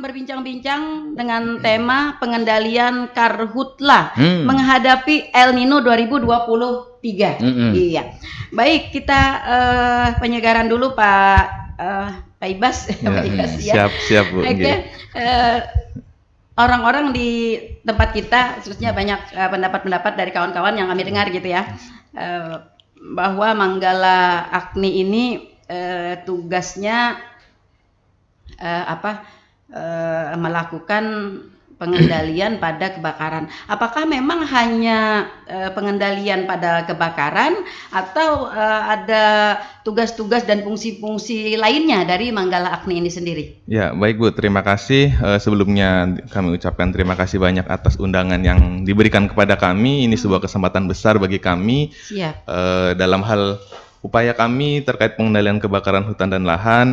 berbincang-bincang dengan tema pengendalian karhutla menghadapi El Nino 2023. Iya. Baik, kita penyegaran dulu Pak Ibas. Pak Ibas ya. Siap Bu. Oke. Orang-orang di tempat kita, khususnya banyak pendapat-pendapat dari kawan-kawan yang kami dengar gitu ya, bahwa Manggala Agni ini tugasnya melakukan pengendalian pada kebakaran. Apakah memang hanya pengendalian pada kebakaran atau ada tugas-tugas dan fungsi-fungsi lainnya dari Manggala Agni ini sendiri? Ya, baik Bu, terima kasih. Sebelumnya kami ucapkan terima kasih banyak atas undangan yang diberikan kepada kami. Ini sebuah kesempatan besar bagi kami. Siap. Dalam hal upaya kami terkait pengendalian kebakaran hutan dan lahan.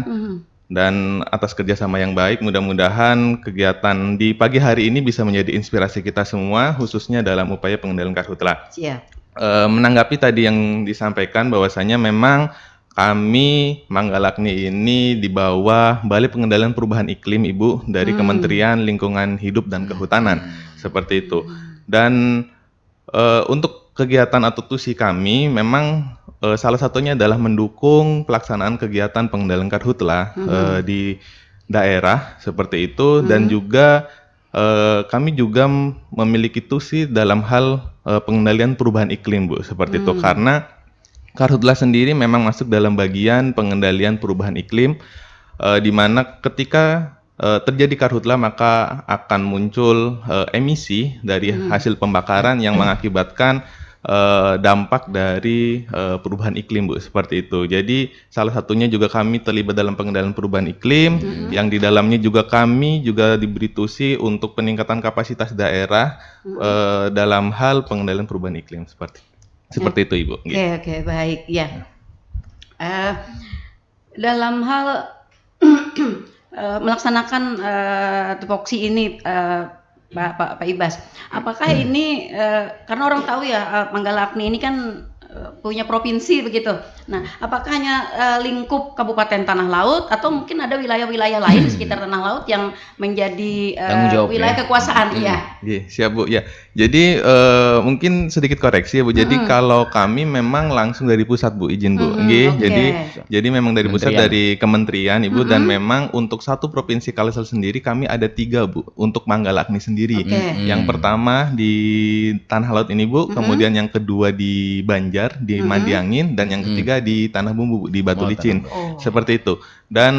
Dan atas kerjasama yang baik, mudah-mudahan kegiatan di pagi hari ini bisa menjadi inspirasi kita semua, khususnya dalam upaya pengendalian karhutla. Siap. Menanggapi tadi yang disampaikan bahwasanya memang kami Manggala Agni ini di bawah Balai Pengendalian Perubahan Iklim Ibu dari Kementerian Lingkungan Hidup dan Kehutanan, seperti itu. Dan untuk kegiatan atau tusi kami memang salah satunya adalah mendukung pelaksanaan kegiatan pengendalian karhutla di daerah seperti itu, dan juga kami juga memiliki tusi dalam hal pengendalian perubahan iklim Bu, seperti itu, karena karhutla sendiri memang masuk dalam bagian pengendalian perubahan iklim, di mana ketika terjadi karhutla maka akan muncul emisi dari hasil pembakaran yang mengakibatkan dampak dari perubahan iklim Bu, seperti itu. Jadi salah satunya juga kami terlibat dalam pengendalian perubahan iklim, yang di dalamnya juga kami juga diberi tusi untuk peningkatan kapasitas daerah dalam hal pengendalian perubahan iklim, seperti itu Ibu. Oke, baik ya. Dalam hal melaksanakan tupoksi ini, Pak Ibas, apakah ini karena orang tahu ya Manggala Agni ini kan punya provinsi begitu. Nah, apakah hanya lingkup Kabupaten Tanah Laut atau mungkin ada wilayah-wilayah lain di sekitar Tanah Laut yang menjadi wilayah kekuasaan? Iya. Siap Bu. Ya. Jadi mungkin sedikit koreksi ya Bu. Jadi kalau kami memang langsung dari pusat Bu, izin Bu. Jadi memang dari pusat, dari kementerian Ibu, dan memang untuk satu provinsi Kalsel sendiri kami ada 3 Bu untuk Manggala Agni sendiri. Yang pertama di Tanah Laut ini Bu, kemudian yang kedua di Banjar di Madiangin, dan yang ketiga di Tanah Bumbu Bu, di Batu Licin. Seperti itu. Dan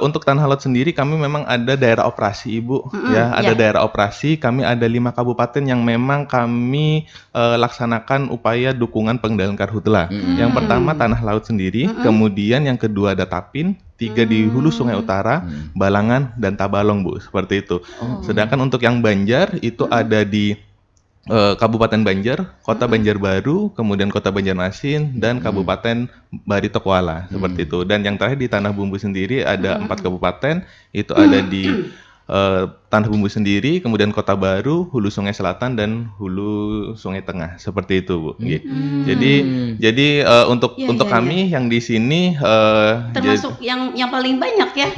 untuk Tanah Laut sendiri kami memang ada daerah operasi Ibu, ada daerah operasi. Kami ada 5 kabupaten yang memang kami laksanakan upaya dukungan pengendalian karhutla. Yang pertama Tanah Laut sendiri, kemudian yang kedua ada Tapin, 3 di Hulu Sungai Utara, Balangan dan Tabalong Bu, seperti itu. Sedangkan untuk yang Banjar itu ada di Kabupaten Banjar, Kota Banjarbaru, kemudian Kota Banjarmasin, dan Kabupaten Barito Kuala, seperti itu. Dan yang terakhir di Tanah Bumbu sendiri ada 4 kabupaten, itu ada di Tanah Bumbu sendiri, kemudian Kota Baru, Hulu Sungai Selatan, dan Hulu Sungai Tengah, seperti itu Bu. Jadi untuk kami yang di sini termasuk yang paling banyak ya.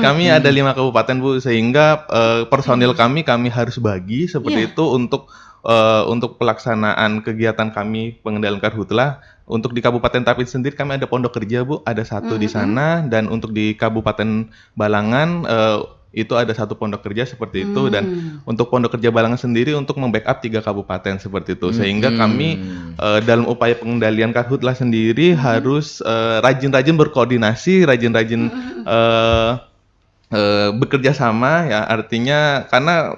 Kami ada 5 kabupaten Bu, sehingga personil kami harus bagi seperti itu untuk pelaksanaan kegiatan kami pengendalian karhutla. Untuk di Kabupaten Tapin sendiri kami ada pondok kerja Bu, ada 1 di sana, dan untuk di Kabupaten Balangan itu ada 1 pondok kerja seperti itu, dan untuk pondok kerja Balangan sendiri untuk membackup 3 kabupaten seperti itu, sehingga kami dalam upaya pengendalian karhutla sendiri harus rajin-rajin berkoordinasi, rajin-rajin bekerja sama ya, artinya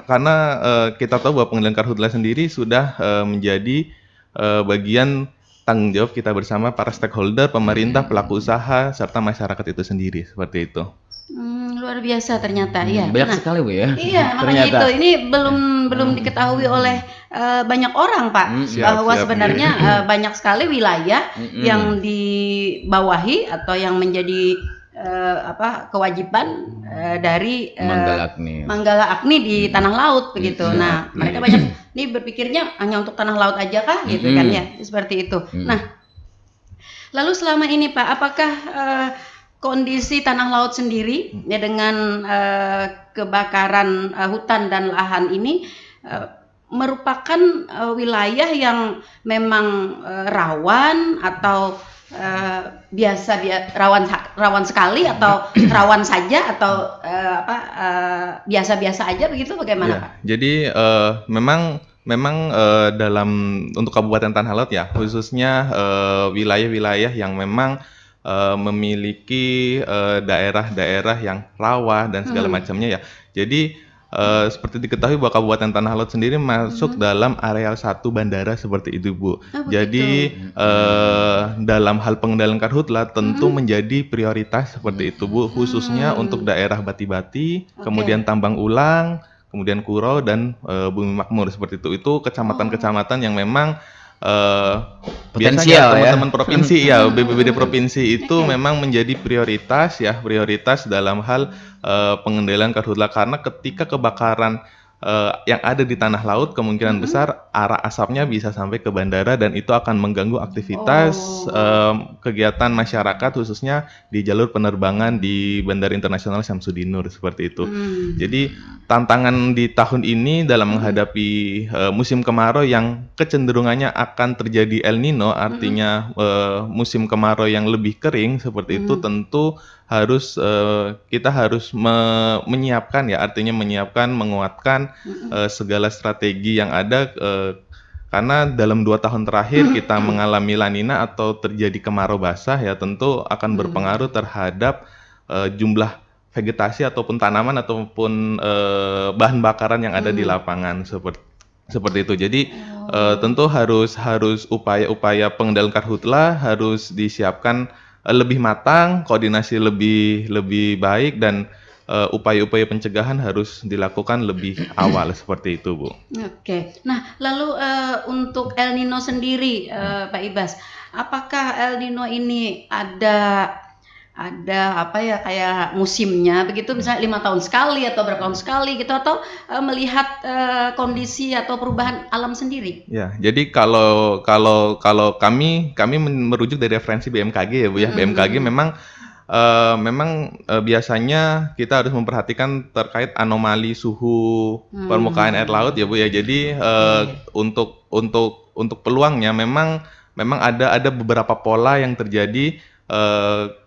karena kita tahu bahwa pengendalian karhutla sendiri sudah menjadi bagian tanggung jawab kita bersama para stakeholder, pemerintah, pelaku usaha, serta masyarakat itu sendiri, seperti itu. Luar biasa ternyata ya. Banyak sekali Bu ya. Iya, makanya itu ini belum diketahui oleh banyak orang Pak, bahwa sebenarnya banyak sekali wilayah yang dibawahi atau yang menjadi kewajiban dari Manggala Agni di Tanah Laut begitu. Nah, mereka banyak ini berpikirnya hanya untuk Tanah Laut aja kah gitu kan ya, seperti itu. Nah, lalu selama ini Pak, apakah kondisi tanah laut sendiri ya dengan kebakaran hutan dan lahan ini merupakan wilayah yang memang rawan atau rawan sekali atau rawan saja atau biasa-biasa aja begitu, bagaimana Pak? Jadi memang dalam untuk Kabupaten Tanah Lot ya, khususnya wilayah-wilayah yang memang memiliki daerah-daerah yang rawa dan segala macamnya ya. Jadi seperti diketahui bahwa Kabupaten Tanah Lot sendiri masuk dalam areal 1 bandara seperti itu, Bu. Jadi dalam hal pengendalian karhutla tentu menjadi prioritas seperti itu, Bu, khususnya untuk daerah Bati-Bati, kemudian Tambang Ulang, kemudian Kuro dan Bumi Makmur seperti itu. Itu kecamatan-kecamatan yang memang biasanya teman-teman provinsi ya, BPBD provinsi itu memang menjadi prioritas dalam hal pengendalian karhutla, karena ketika kebakaran yang ada di tanah laut kemungkinan besar arah asapnya bisa sampai ke bandara dan itu akan mengganggu aktivitas kegiatan masyarakat khususnya di jalur penerbangan di Bandara Internasional Syamsuddin Nur seperti itu. Jadi tantangan di tahun ini dalam menghadapi musim kemarau yang kecenderungannya akan terjadi El Nino, artinya musim kemarau yang lebih kering seperti itu, tentu kita harus menyiapkan ya, artinya menguatkan segala strategi yang ada karena dalam 2 tahun terakhir kita mengalami La Nina atau terjadi kemarau basah ya, tentu akan berpengaruh terhadap jumlah vegetasi ataupun tanaman ataupun bahan bakaran yang ada di lapangan seperti itu. Jadi tentu harus upaya-upaya pengendalian karhutla harus disiapkan lebih matang, koordinasi lebih baik dan upaya-upaya pencegahan harus dilakukan lebih awal seperti itu, Bu. Oke. Nah, lalu untuk El Nino sendiri, Pak Ibas, apakah El Nino ini ada kayak musimnya begitu, misalnya 5 tahun sekali atau berapa tahun sekali gitu, atau melihat kondisi atau perubahan alam sendiri? Ya, jadi kalau kami merujuk dari referensi BMKG ya, Bu ya. BMKG memang biasanya kita harus memperhatikan terkait anomali suhu permukaan air laut ya, Bu ya. Jadi untuk peluangnya memang ada beberapa pola yang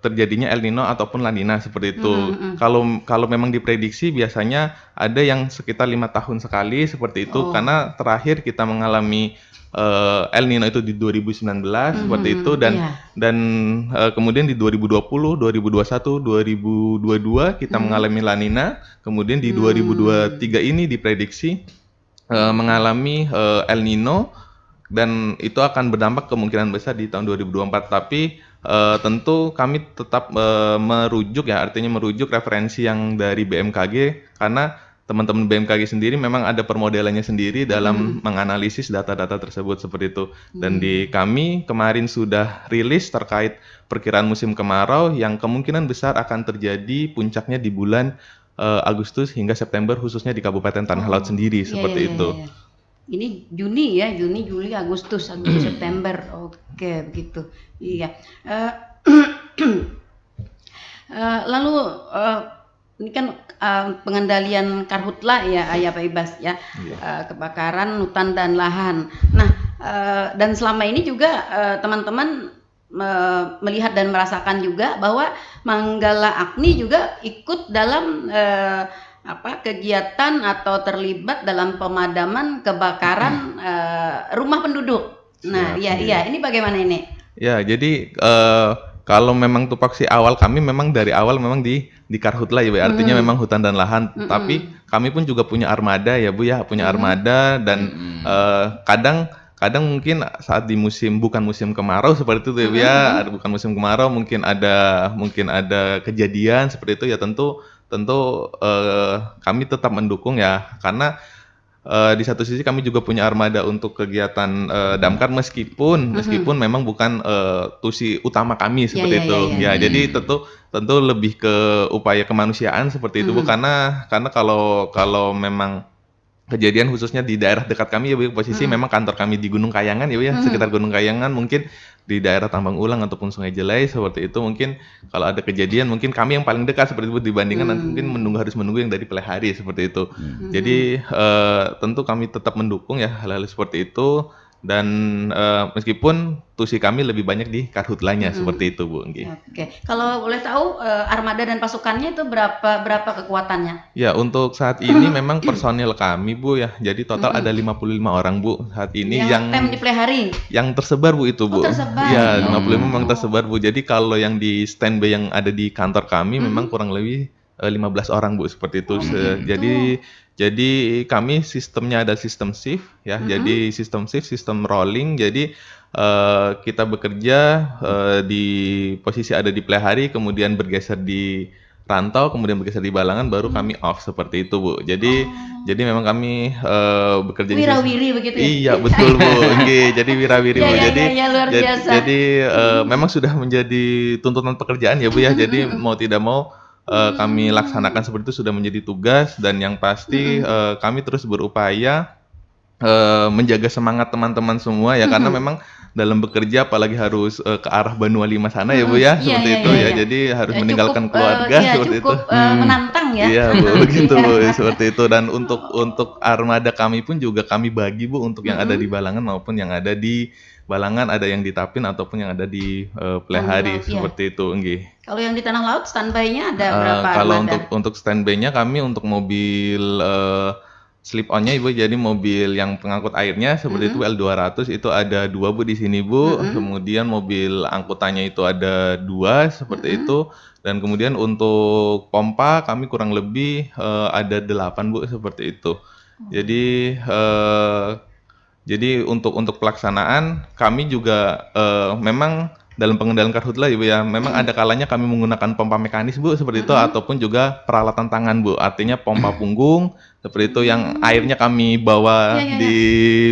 terjadinya El Nino ataupun La Nina seperti itu. Kalau memang diprediksi biasanya ada yang sekitar 5 tahun sekali seperti itu, karena terakhir kita mengalami El Nino itu di 2019 seperti itu dan kemudian di 2020, 2021, 2022 kita mengalami La Nina, kemudian di 2023 ini diprediksi mengalami El Nino dan itu akan berdampak kemungkinan besar di tahun 2024. Tapi tentu kami tetap merujuk ya, artinya merujuk referensi yang dari BMKG karena teman-teman BMKG sendiri memang ada permodelannya sendiri dalam menganalisis data-data tersebut seperti itu. Dan di kami kemarin sudah rilis terkait perkiraan musim kemarau yang kemungkinan besar akan terjadi puncaknya di bulan Agustus hingga September khususnya di Kabupaten Tanah Laut sendiri seperti itu. Ini Juni ya, Juni, Juli, Agustus, September. Oke, begitu. Iya. Lalu ini kan pengendalian karhutla ya Pak Ibas ya, kebakaran hutan dan lahan. Nah, dan selama ini juga teman-teman melihat dan merasakan juga bahwa Manggala Agni juga ikut dalam kegiatan atau terlibat dalam pemadaman kebakaran rumah penduduk. Nah, iya, ini bagaimana ini? Ya, jadi kalau memang tupoksi awal kami memang dari awal memang di karhutla ya, Bu. Artinya memang hutan dan lahan. Tapi kami pun juga punya armada ya, Bu ya, punya armada dan kadang mungkin saat di bukan musim kemarau seperti itu ya, Bu ya, bukan musim kemarau mungkin ada kejadian seperti itu ya, tentu kami tetap mendukung ya, karena di satu sisi kami juga punya armada untuk kegiatan damkar meskipun memang bukan tusi utama kami seperti itu. Jadi tentu lebih ke upaya kemanusiaan seperti itu, Bu, karena kalau memang kejadian khususnya di daerah dekat kami ya Bu, posisi memang kantor kami di Gunung Kayangan ya Bu ya, sekitar Gunung Kayangan, mungkin di daerah Tambang Ulang ataupun Sungai Jelai seperti itu, mungkin kalau ada kejadian mungkin kami yang paling dekat seperti itu dibandingkan nanti mungkin harus menunggu yang dari pelihari seperti itu. Jadi tentu kami tetap mendukung ya hal-hal seperti itu, dan meskipun tusi kami lebih banyak di karhutlanya seperti itu Bu. Oke, kalau boleh tahu armada dan pasukannya itu berapa kekuatannya? Ya, untuk saat ini memang personil kami Bu ya, jadi total ada 55 orang Bu saat ini yang tem dipelihari. yang tersebar Bu itu Bu. Tersebar. Ya, 55 memang tersebar Bu. Jadi kalau yang di standby yang ada di kantor kami memang kurang lebih 15 orang Bu seperti itu. Jadi kami sistemnya ada sistem shift ya. Jadi sistem shift, sistem rolling. Jadi kita bekerja di posisi ada di pelihari, kemudian bergeser di rantau, kemudian bergeser di balangan, baru kami off seperti itu Bu. Jadi memang kami bekerja wirawiri begitu ya? Iya betul Bu. Jadi wirawiri Bu. Luar biasa. Jadi memang sudah menjadi tuntutan pekerjaan ya Bu ya. Jadi mau tidak mau kami laksanakan seperti itu, sudah menjadi tugas, dan yang pasti kami terus berupaya menjaga semangat teman-teman semua ya, karena memang dalam bekerja apalagi harus ke arah Banua Lima sana ya Bu ya, seperti itu ya. Jadi harus meninggalkan keluarga seperti itu. Menantang ya. Iya Bu, begitu Bu, seperti itu. Dan untuk armada kami pun juga kami bagi Bu, untuk yang ada di Balangan maupun yang ada di Balangan, ada yang di Tapin ataupun yang ada di Pelihari seperti itu, nggih. Kalau yang di Tanah Laut standby-nya ada berapa Kalau armada? untuk standby-nya kami untuk mobil slip on-nya Ibu, jadi mobil yang pengangkut airnya seperti itu L200 itu ada 2 Bu di sini Bu. Kemudian mobil angkutannya itu ada 2 seperti itu, dan kemudian untuk pompa kami kurang lebih ada 8 Bu seperti itu. Jadi untuk pelaksanaan kami juga memang dalam pengendalian karhutla Ibu ya, memang ada kalanya kami menggunakan pompa mekanis Bu seperti itu, ataupun juga peralatan tangan Bu. Artinya pompa punggung seperti itu, yang airnya kami bawa di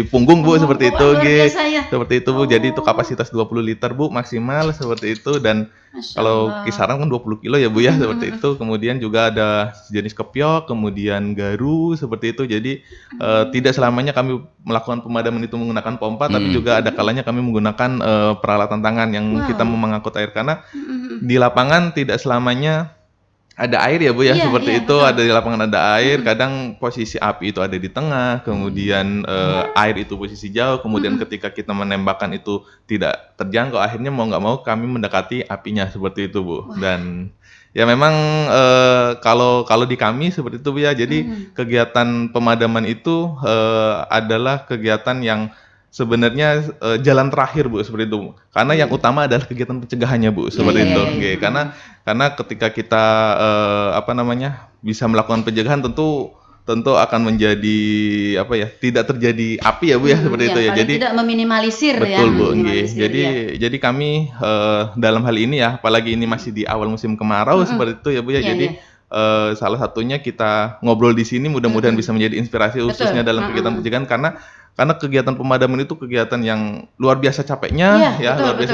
punggung Bu seperti itu, seperti itu Bu. Jadi itu kapasitas 20 liter Bu maksimal seperti itu, dan kalau kisaran kan 20 kilo ya Bu ya, seperti itu. Kemudian juga ada jenis kepiok, kemudian garu seperti itu. Jadi tidak selamanya kami melakukan pemadaman itu menggunakan pompa, tapi juga ada kalanya kami menggunakan peralatan tangan yang kita mengangkut air, karena di lapangan tidak selamanya ada air ya Bu ya, seperti itu. Betul. Ada di lapangan ada air, kadang posisi api itu ada di tengah, kemudian air itu posisi jauh, kemudian ketika kita menembakkan itu tidak terjangkau, akhirnya mau nggak mau kami mendekati apinya seperti itu Bu. Dan ya memang kalau di kami seperti itu Bu ya, jadi kegiatan pemadaman itu adalah kegiatan yang sebenarnya jalan terakhir Bu seperti itu. Karena yang utama adalah kegiatan pencegahannya Bu seperti itu. Karena ketika kita bisa melakukan pencegahan, tentu akan menjadi tidak terjadi api ya Bu ya, seperti itu ya. Jadi tidak meminimalisir ya. Betul Bu. Jadi kami dalam hal ini ya, apalagi ini masih di awal musim kemarau seperti itu ya Bu ya. Jadi salah satunya kita ngobrol di sini, mudah-mudahan bisa menjadi inspirasi khususnya dalam kegiatan pencegahan, karena kegiatan pemadaman itu kegiatan yang luar biasa capeknya, luar biasa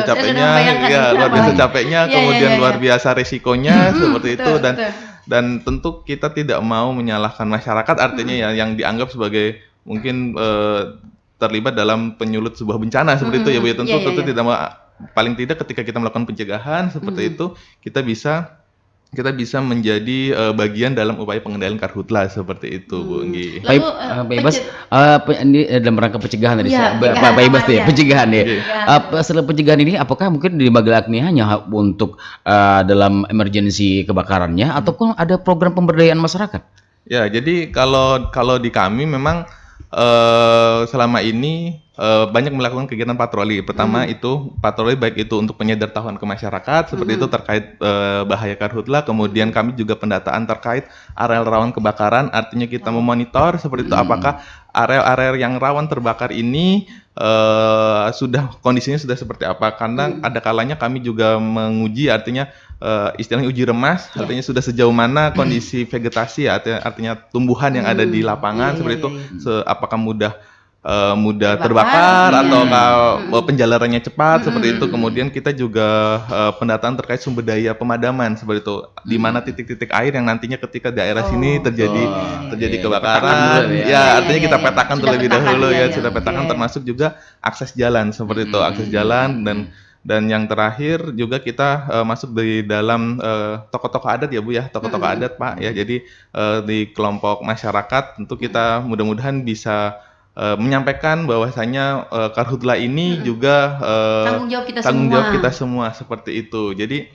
capeknya, kemudian luar biasa resikonya seperti itu, dan tentu kita tidak mau menyalahkan masyarakat, artinya ya yang dianggap sebagai mungkin terlibat dalam penyulut sebuah bencana seperti itu ya Bu ya. Tentu tidak mau, paling tidak ketika kita melakukan pencegahan seperti itu, kita bisa menjadi bagian dalam upaya pengendalian karhutla seperti itu Bu. Pak Ibas, ini dalam rangka pencegahan tadi Pak Ibas ya, pencegahan ya. Setelah pencegahan ini, apakah mungkin di Magelang ini hanya untuk dalam emergensi kebakarannya, ataupun ada program pemberdayaan masyarakat? Ya, jadi kalau di kami memang selama ini banyak melakukan kegiatan patroli. Pertama itu patroli baik itu untuk penyadartahuan ke masyarakat seperti itu terkait bahaya karhutla. Kemudian kami juga pendataan terkait areal rawan kebakaran. Artinya kita memonitor seperti itu, apakah area-area yang rawan terbakar ini kondisinya sudah seperti apa. Karena ada kalanya kami juga menguji, artinya istilahnya uji remas, artinya sudah sejauh mana kondisi vegetasi, artinya tumbuhan yang ada di lapangan seperti itu, apakah mudah mudah Terbakar, terbakar iya. atau penjalarannya cepat seperti itu. Kemudian kita juga pendataan terkait sumber daya pemadaman seperti itu. Di mana titik-titik air yang nantinya ketika daerah sini terjadi Iya, kebakaran, dipetakan dulu ya Iya, artinya iya, kita iya. petakan Sudah terlebih petakan, dahulu iya, ya, iya. sudah petakan Oke. termasuk juga akses jalan seperti itu, akses jalan dan yang terakhir juga kita masuk di dalam tokoh-tokoh adat ya Bu ya, tokoh-tokoh adat Pak ya. Jadi di kelompok masyarakat tentu kita mudah-mudahan bisa menyampaikan bahwasanya karhutla ini juga Tanggung jawab kita tanggung jawab semua. kita semua seperti itu. Jadi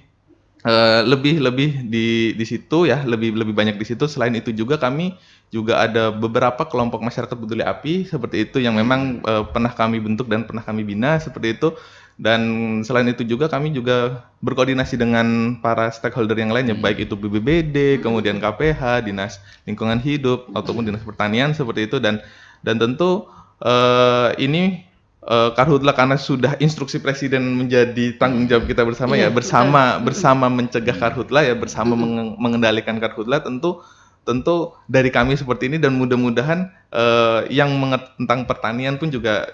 lebih di situ ya, lebih banyak di situ. Selain itu juga kami juga ada beberapa kelompok masyarakat peduli api seperti itu yang memang pernah kami bentuk dan pernah kami bina seperti itu. Dan selain itu juga kami juga berkoordinasi dengan para stakeholder yang lainnya, baik itu BBBD, kemudian KPH, Dinas Lingkungan Hidup ataupun Dinas Pertanian seperti itu. Dan tentu ini karhutla karena sudah instruksi presiden menjadi tanggung jawab kita bersama Iya, ya, bersama betul. bersama mencegah karhutla ya, bersama mengendalikan karhutla. Tentu dari kami seperti ini dan mudah-mudahan yang mengerti tentang pertanian pun juga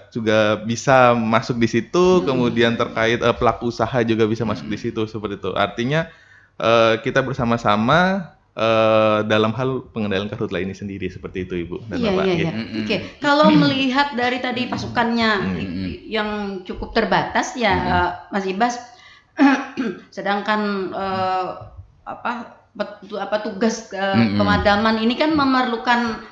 bisa masuk di situ, kemudian terkait pelaku usaha juga bisa masuk di situ seperti itu. Artinya kita bersama-sama dalam hal pengendalian karhutla ini sendiri seperti itu Ibu dan Iya, Bapak. iya, Ya. iya. Oke, kalau melihat dari tadi pasukannya yang cukup terbatas ya, Mas Ibas, sedangkan tugas pemadaman ini kan memerlukan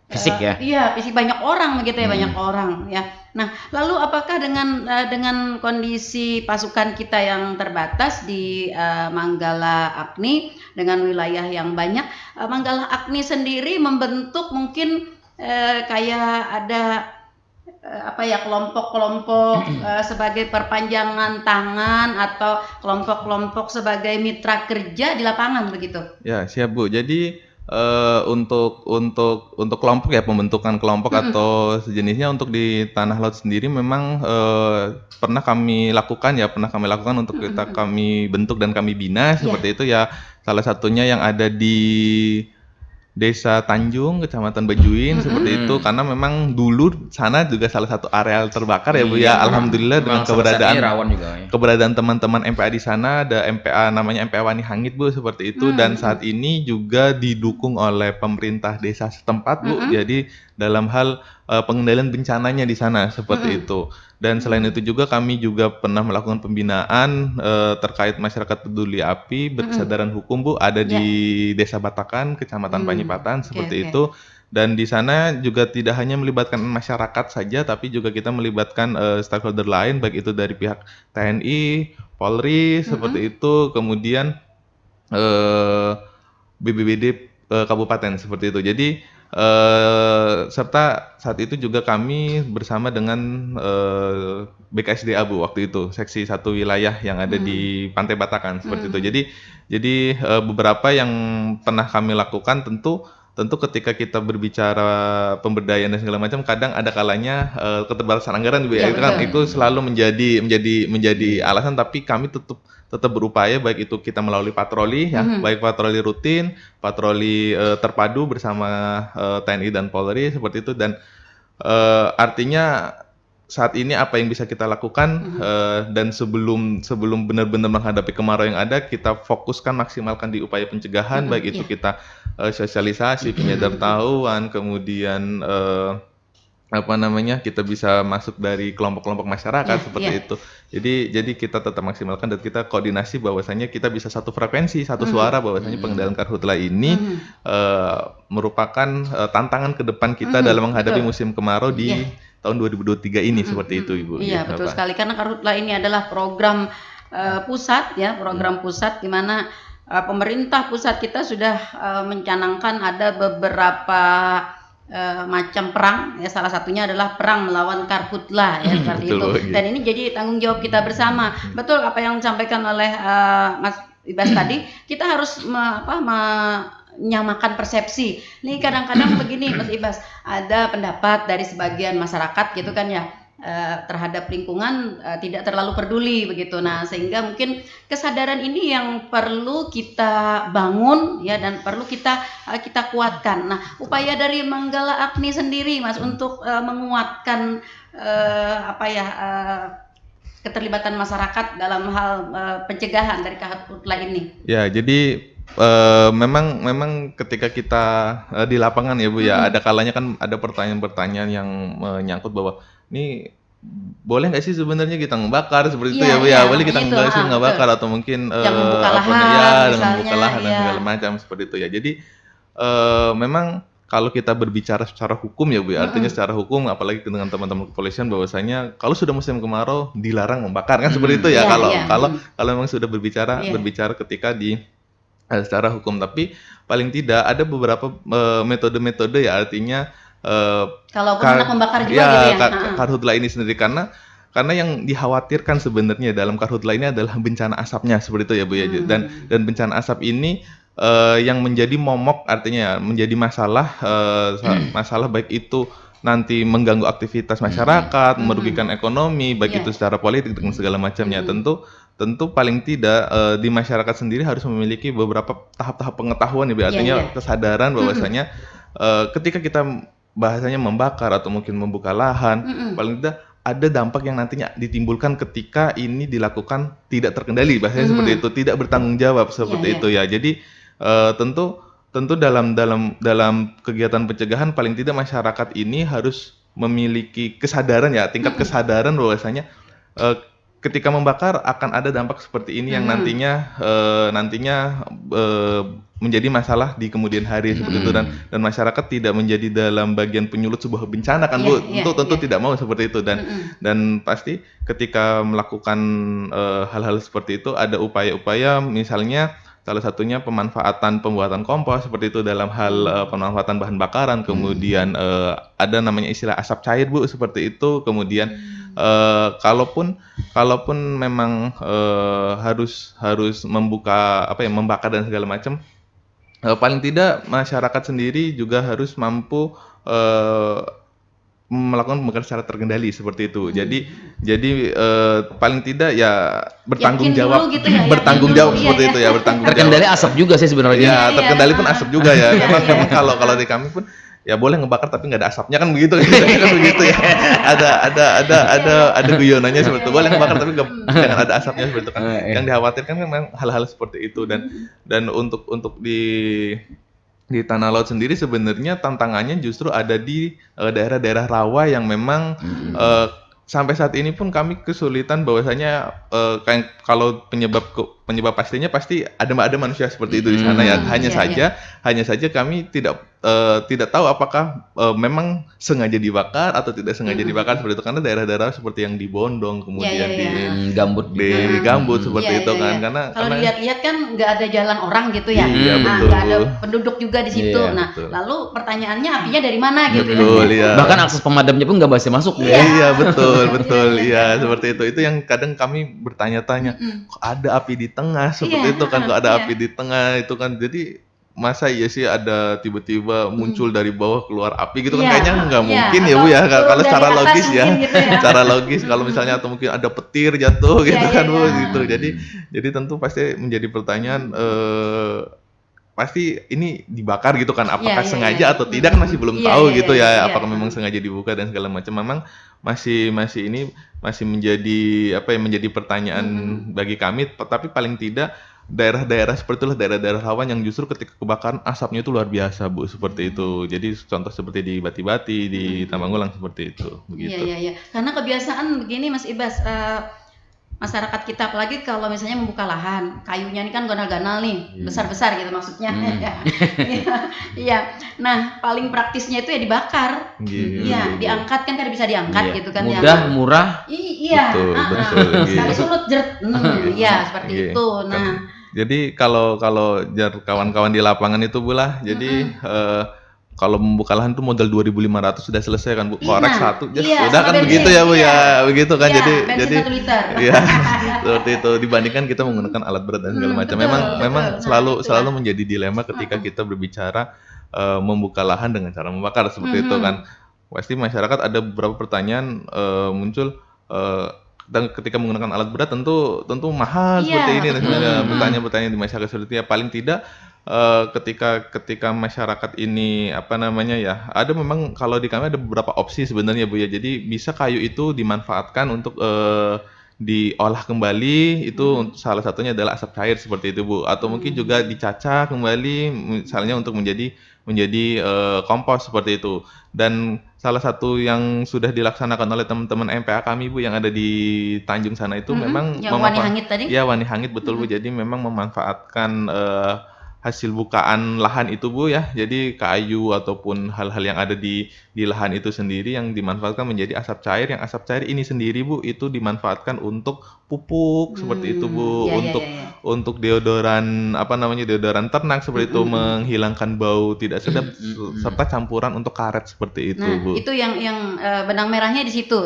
Fisik ya. Iya, isi banyak orang begitu ya, banyak orang ya. Nah, lalu apakah dengan kondisi pasukan kita yang terbatas di Manggala Agni dengan wilayah yang banyak, Manggala Agni sendiri membentuk mungkin kayak ada kelompok-kelompok sebagai perpanjangan tangan atau kelompok-kelompok sebagai mitra kerja di lapangan begitu. Ya, siap Bu. Jadi untuk kelompok ya, pembentukan kelompok atau sejenisnya untuk di Tanah Laut sendiri memang pernah kami lakukan untuk kami bentuk dan kami bina seperti itu ya. Salah satunya yang ada di Desa Tanjung, Kecamatan Bajuin seperti itu, karena memang dulu sana juga salah satu areal terbakar ya Bu ya. Alhamdulillah dengan keberadaan teman-teman MPA di sana, ada MPA namanya MPA Wani Hangit Bu seperti itu, dan saat ini juga didukung oleh pemerintah desa setempat Bu. Jadi dalam hal pengendalian bencananya di sana seperti itu. Dan selain itu juga kami juga pernah melakukan pembinaan terkait masyarakat peduli api berkesadaran hukum Bu, ada di Desa Batakan, Kecamatan Panyipatan seperti itu. Dan di sana juga tidak hanya melibatkan masyarakat saja, tapi juga kita melibatkan stakeholder lain, baik itu dari pihak TNI, Polri seperti itu, kemudian BBBD kabupaten seperti itu. Jadi serta saat itu juga kami bersama dengan BKSDA Bu waktu itu, seksi 1 wilayah yang ada di Pantai Batakan seperti itu. Jadi beberapa yang pernah kami lakukan tentu ketika kita berbicara pemberdayaan dan segala macam, kadang ada kalanya keterbatasan anggaran Bu ya. Itu selalu menjadi alasan, tapi kami tetap berupaya, baik itu kita melalui patroli ya, baik patroli rutin, patroli terpadu bersama TNI dan Polri seperti itu. Dan artinya saat ini apa yang bisa kita lakukan dan sebelum benar-benar menghadapi kemarau yang ada, kita fokuskan maksimalkan di upaya pencegahan, baik itu kita sosialisasi, penyadartahuan, kemudian kita bisa masuk dari kelompok-kelompok masyarakat seperti itu. Jadi kita tetap maksimalkan dan kita koordinasi bahwasanya kita bisa satu frekuensi, satu suara, bahwasanya pengendalian karhutla ini merupakan tantangan ke depan kita dalam menghadapi musim kemarau di tahun 2023 ini seperti itu Ibu. Iya, betul sekali, karena karhutla ini adalah program pusat ya, program pusat di mana pemerintah pusat kita sudah mencanangkan ada beberapa macam perang ya, salah satunya adalah perang melawan karhutla ya, seperti itu. Dan ini jadi tanggung jawab kita bersama. Betul apa yang disampaikan oleh Mas Ibas tadi, kita harus menyamakan persepsi. Nih kadang-kadang begini Mas Ibas, ada pendapat dari sebagian masyarakat gitu kan ya, terhadap lingkungan tidak terlalu peduli begitu. Nah, sehingga mungkin kesadaran ini yang perlu kita bangun ya dan perlu kita kuatkan. Nah, upaya dari Manggala Agni sendiri Mas untuk menguatkan keterlibatan masyarakat dalam hal pencegahan dari karhutla ini. Ya, jadi memang ketika kita di lapangan ya Bu ya, ada kalanya kan ada pertanyaan-pertanyaan yang menyangkut bahwa ini boleh nggak sih sebenarnya kita ngebakar seperti itu ya Bu ya, boleh kita nggak sih ngebakar atau mungkin yang membuka lahan, dengan membuka lahan dan segala macam seperti itu ya. Jadi memang kalau kita berbicara secara hukum ya Bu ya, artinya secara hukum apalagi dengan teman-teman kepolisian bahwasanya kalau sudah musim kemarau dilarang membakar kan seperti itu ya, kalau memang sudah berbicara ketika di secara hukum. Tapi paling tidak ada beberapa metode-metode ya, artinya kalaupun anak membakar juga gitu ya. Karhutla ini sendiri karena yang dikhawatirkan sebenarnya dalam karhutla ini adalah bencana asapnya seperti itu ya Bu ya. Dan bencana asap ini yang menjadi momok, artinya menjadi masalah baik itu nanti mengganggu aktivitas masyarakat, merugikan ekonomi, baik itu secara politik dan segala macamnya. Tentu paling tidak di masyarakat sendiri harus memiliki beberapa tahap-tahap pengetahuan ya, artinya kesadaran bahwasanya ketika kita bahasanya membakar atau mungkin membuka lahan, paling tidak ada dampak yang nantinya ditimbulkan ketika ini dilakukan tidak terkendali, bahasanya seperti itu, tidak bertanggung jawab seperti itu ya. Jadi tentu dalam kegiatan pencegahan paling tidak masyarakat ini harus memiliki kesadaran ya, tingkat kesadaran bahwasanya ketika membakar akan ada dampak seperti ini yang nantinya menjadi masalah di kemudian hari seperti itu, dan masyarakat tidak menjadi dalam bagian penyulut sebuah bencana kan Bu. Tentu tidak mau seperti itu, dan pasti ketika melakukan hal-hal seperti itu ada upaya-upaya, misalnya salah satunya pembuatan kompos seperti itu dalam hal pemanfaatan bahan bakaran, kemudian ada namanya istilah asap cair Bu seperti itu, kemudian kalaupun memang harus membakar dan segala macam, paling tidak masyarakat sendiri juga harus mampu melakukan pembakaran secara terkendali seperti itu. Jadi paling tidak ya bertanggung jawab, gitu ya, seperti itu ya, bertanggung terkendali jawab. asap juga sih sebenarnya. Ya, terkendali pun asap juga ya. Memang kalau di kami pun ya boleh ngebakar tapi nggak ada asapnya kan begitu kan begitu ya. Ada guyonannya seperti itu. Boleh ngebakar tapi jangan ada asapnya seperti itu kan. Yang dikhawatirkan kan memang hal-hal seperti itu, dan untuk di Tanah Laut sendiri sebenarnya tantangannya justru ada di daerah-daerah rawa yang memang sampai saat ini pun kami kesulitan bahwasanya kayak kalau penyebab pastinya pasti ada manusia seperti itu di sana ya. Hanya saja kami tidak tahu apakah memang sengaja dibakar atau tidak sengaja dibakar seperti itu, karena daerah-daerah seperti yang di Bondong kemudian di Gambut seperti itu kan, karena kalau dilihat-lihat kan nggak ada jalan orang gitu ya, nggak ada penduduk juga di situ. Lalu pertanyaannya apinya dari mana gitu ya. Bahkan akses pemadamnya pun nggak bisa masuk. Iya betul iya seperti itu yang kadang kami bertanya-tanya, kok ada api di tengah seperti itu kan, kok ada api di tengah itu kan, jadi masa iya sih ada tiba-tiba muncul dari bawah keluar api gitu kan, kayaknya nggak mungkin ya Bu ya, kalau secara logis ya, secara logis kalau misalnya atau mungkin ada petir jatuh gitu kan Bu gitu. Jadi tentu pasti menjadi pertanyaan, pasti ini dibakar gitu kan, apakah sengaja atau tidak kan masih belum tahu gitu ya, apakah memang sengaja dibuka dan segala macam. Memang masih menjadi pertanyaan bagi kami, tapi paling tidak daerah-daerah seperti itulah daerah-daerah rawan yang justru ketika kebakaran asapnya itu luar biasa Bu seperti itu. Jadi contoh seperti di Bati-Bati, di Tamanggulang seperti itu begitu. Iya. Karena kebiasaan begini Mas Ibas, masyarakat kita apalagi kalau misalnya membuka lahan, kayunya ini kan ganal-ganal nih, besar-besar gitu maksudnya. Iya. Nah, paling praktisnya itu ya dibakar. Iya, diangkat kan bisa diangkat gitu kan. Mudah, murah. Iya. Betul. Sekali sulut jeret. Iya, seperti itu. Nah, jadi kalau kawan-kawan di lapangan itu Bu lah, jadi kalau membuka lahan tuh modal 2.500 sudah selesai kan Bu. Korek satu sudah kan begitu ya Bu ya. Begitu kan, jadi 1 liter. Iya. Seperti itu, dibandingkan kita menggunakan alat berat dan segala macam. Memang selalu menjadi dilema ketika kita berbicara membuka lahan dengan cara membakar seperti itu kan. pasti masyarakat ada beberapa pertanyaan muncul dan ketika menggunakan alat berat tentu mahal seperti ini dan pertanyaan-pertanyaan di masyarakat seperti ya paling tidak ketika masyarakat ini apa namanya ya ada memang kalau di kami ada beberapa opsi sebenarnya Bu ya, jadi bisa kayu itu dimanfaatkan untuk diolah kembali itu salah satunya adalah asap cair seperti itu Bu, atau mungkin juga dicacah kembali misalnya untuk menjadi kompos seperti itu. Dan salah satu yang sudah dilaksanakan oleh teman-teman MPA kami Bu yang ada di Tanjung sana itu memang yang Wani Hangit tadi? Ya, Wani Hangit betul Bu. Jadi memang memanfaatkan hasil bukaan lahan itu Bu ya. Jadi kayu ataupun hal-hal yang ada di lahan itu sendiri yang dimanfaatkan menjadi asap cair. Yang asap cair ini sendiri Bu itu dimanfaatkan untuk pupuk seperti itu Bu, untuk deodoran apa namanya deodoran ternak seperti itu menghilangkan bau tidak sedap serta campuran untuk karet seperti itu Bu. Itu yang benang merahnya di situ.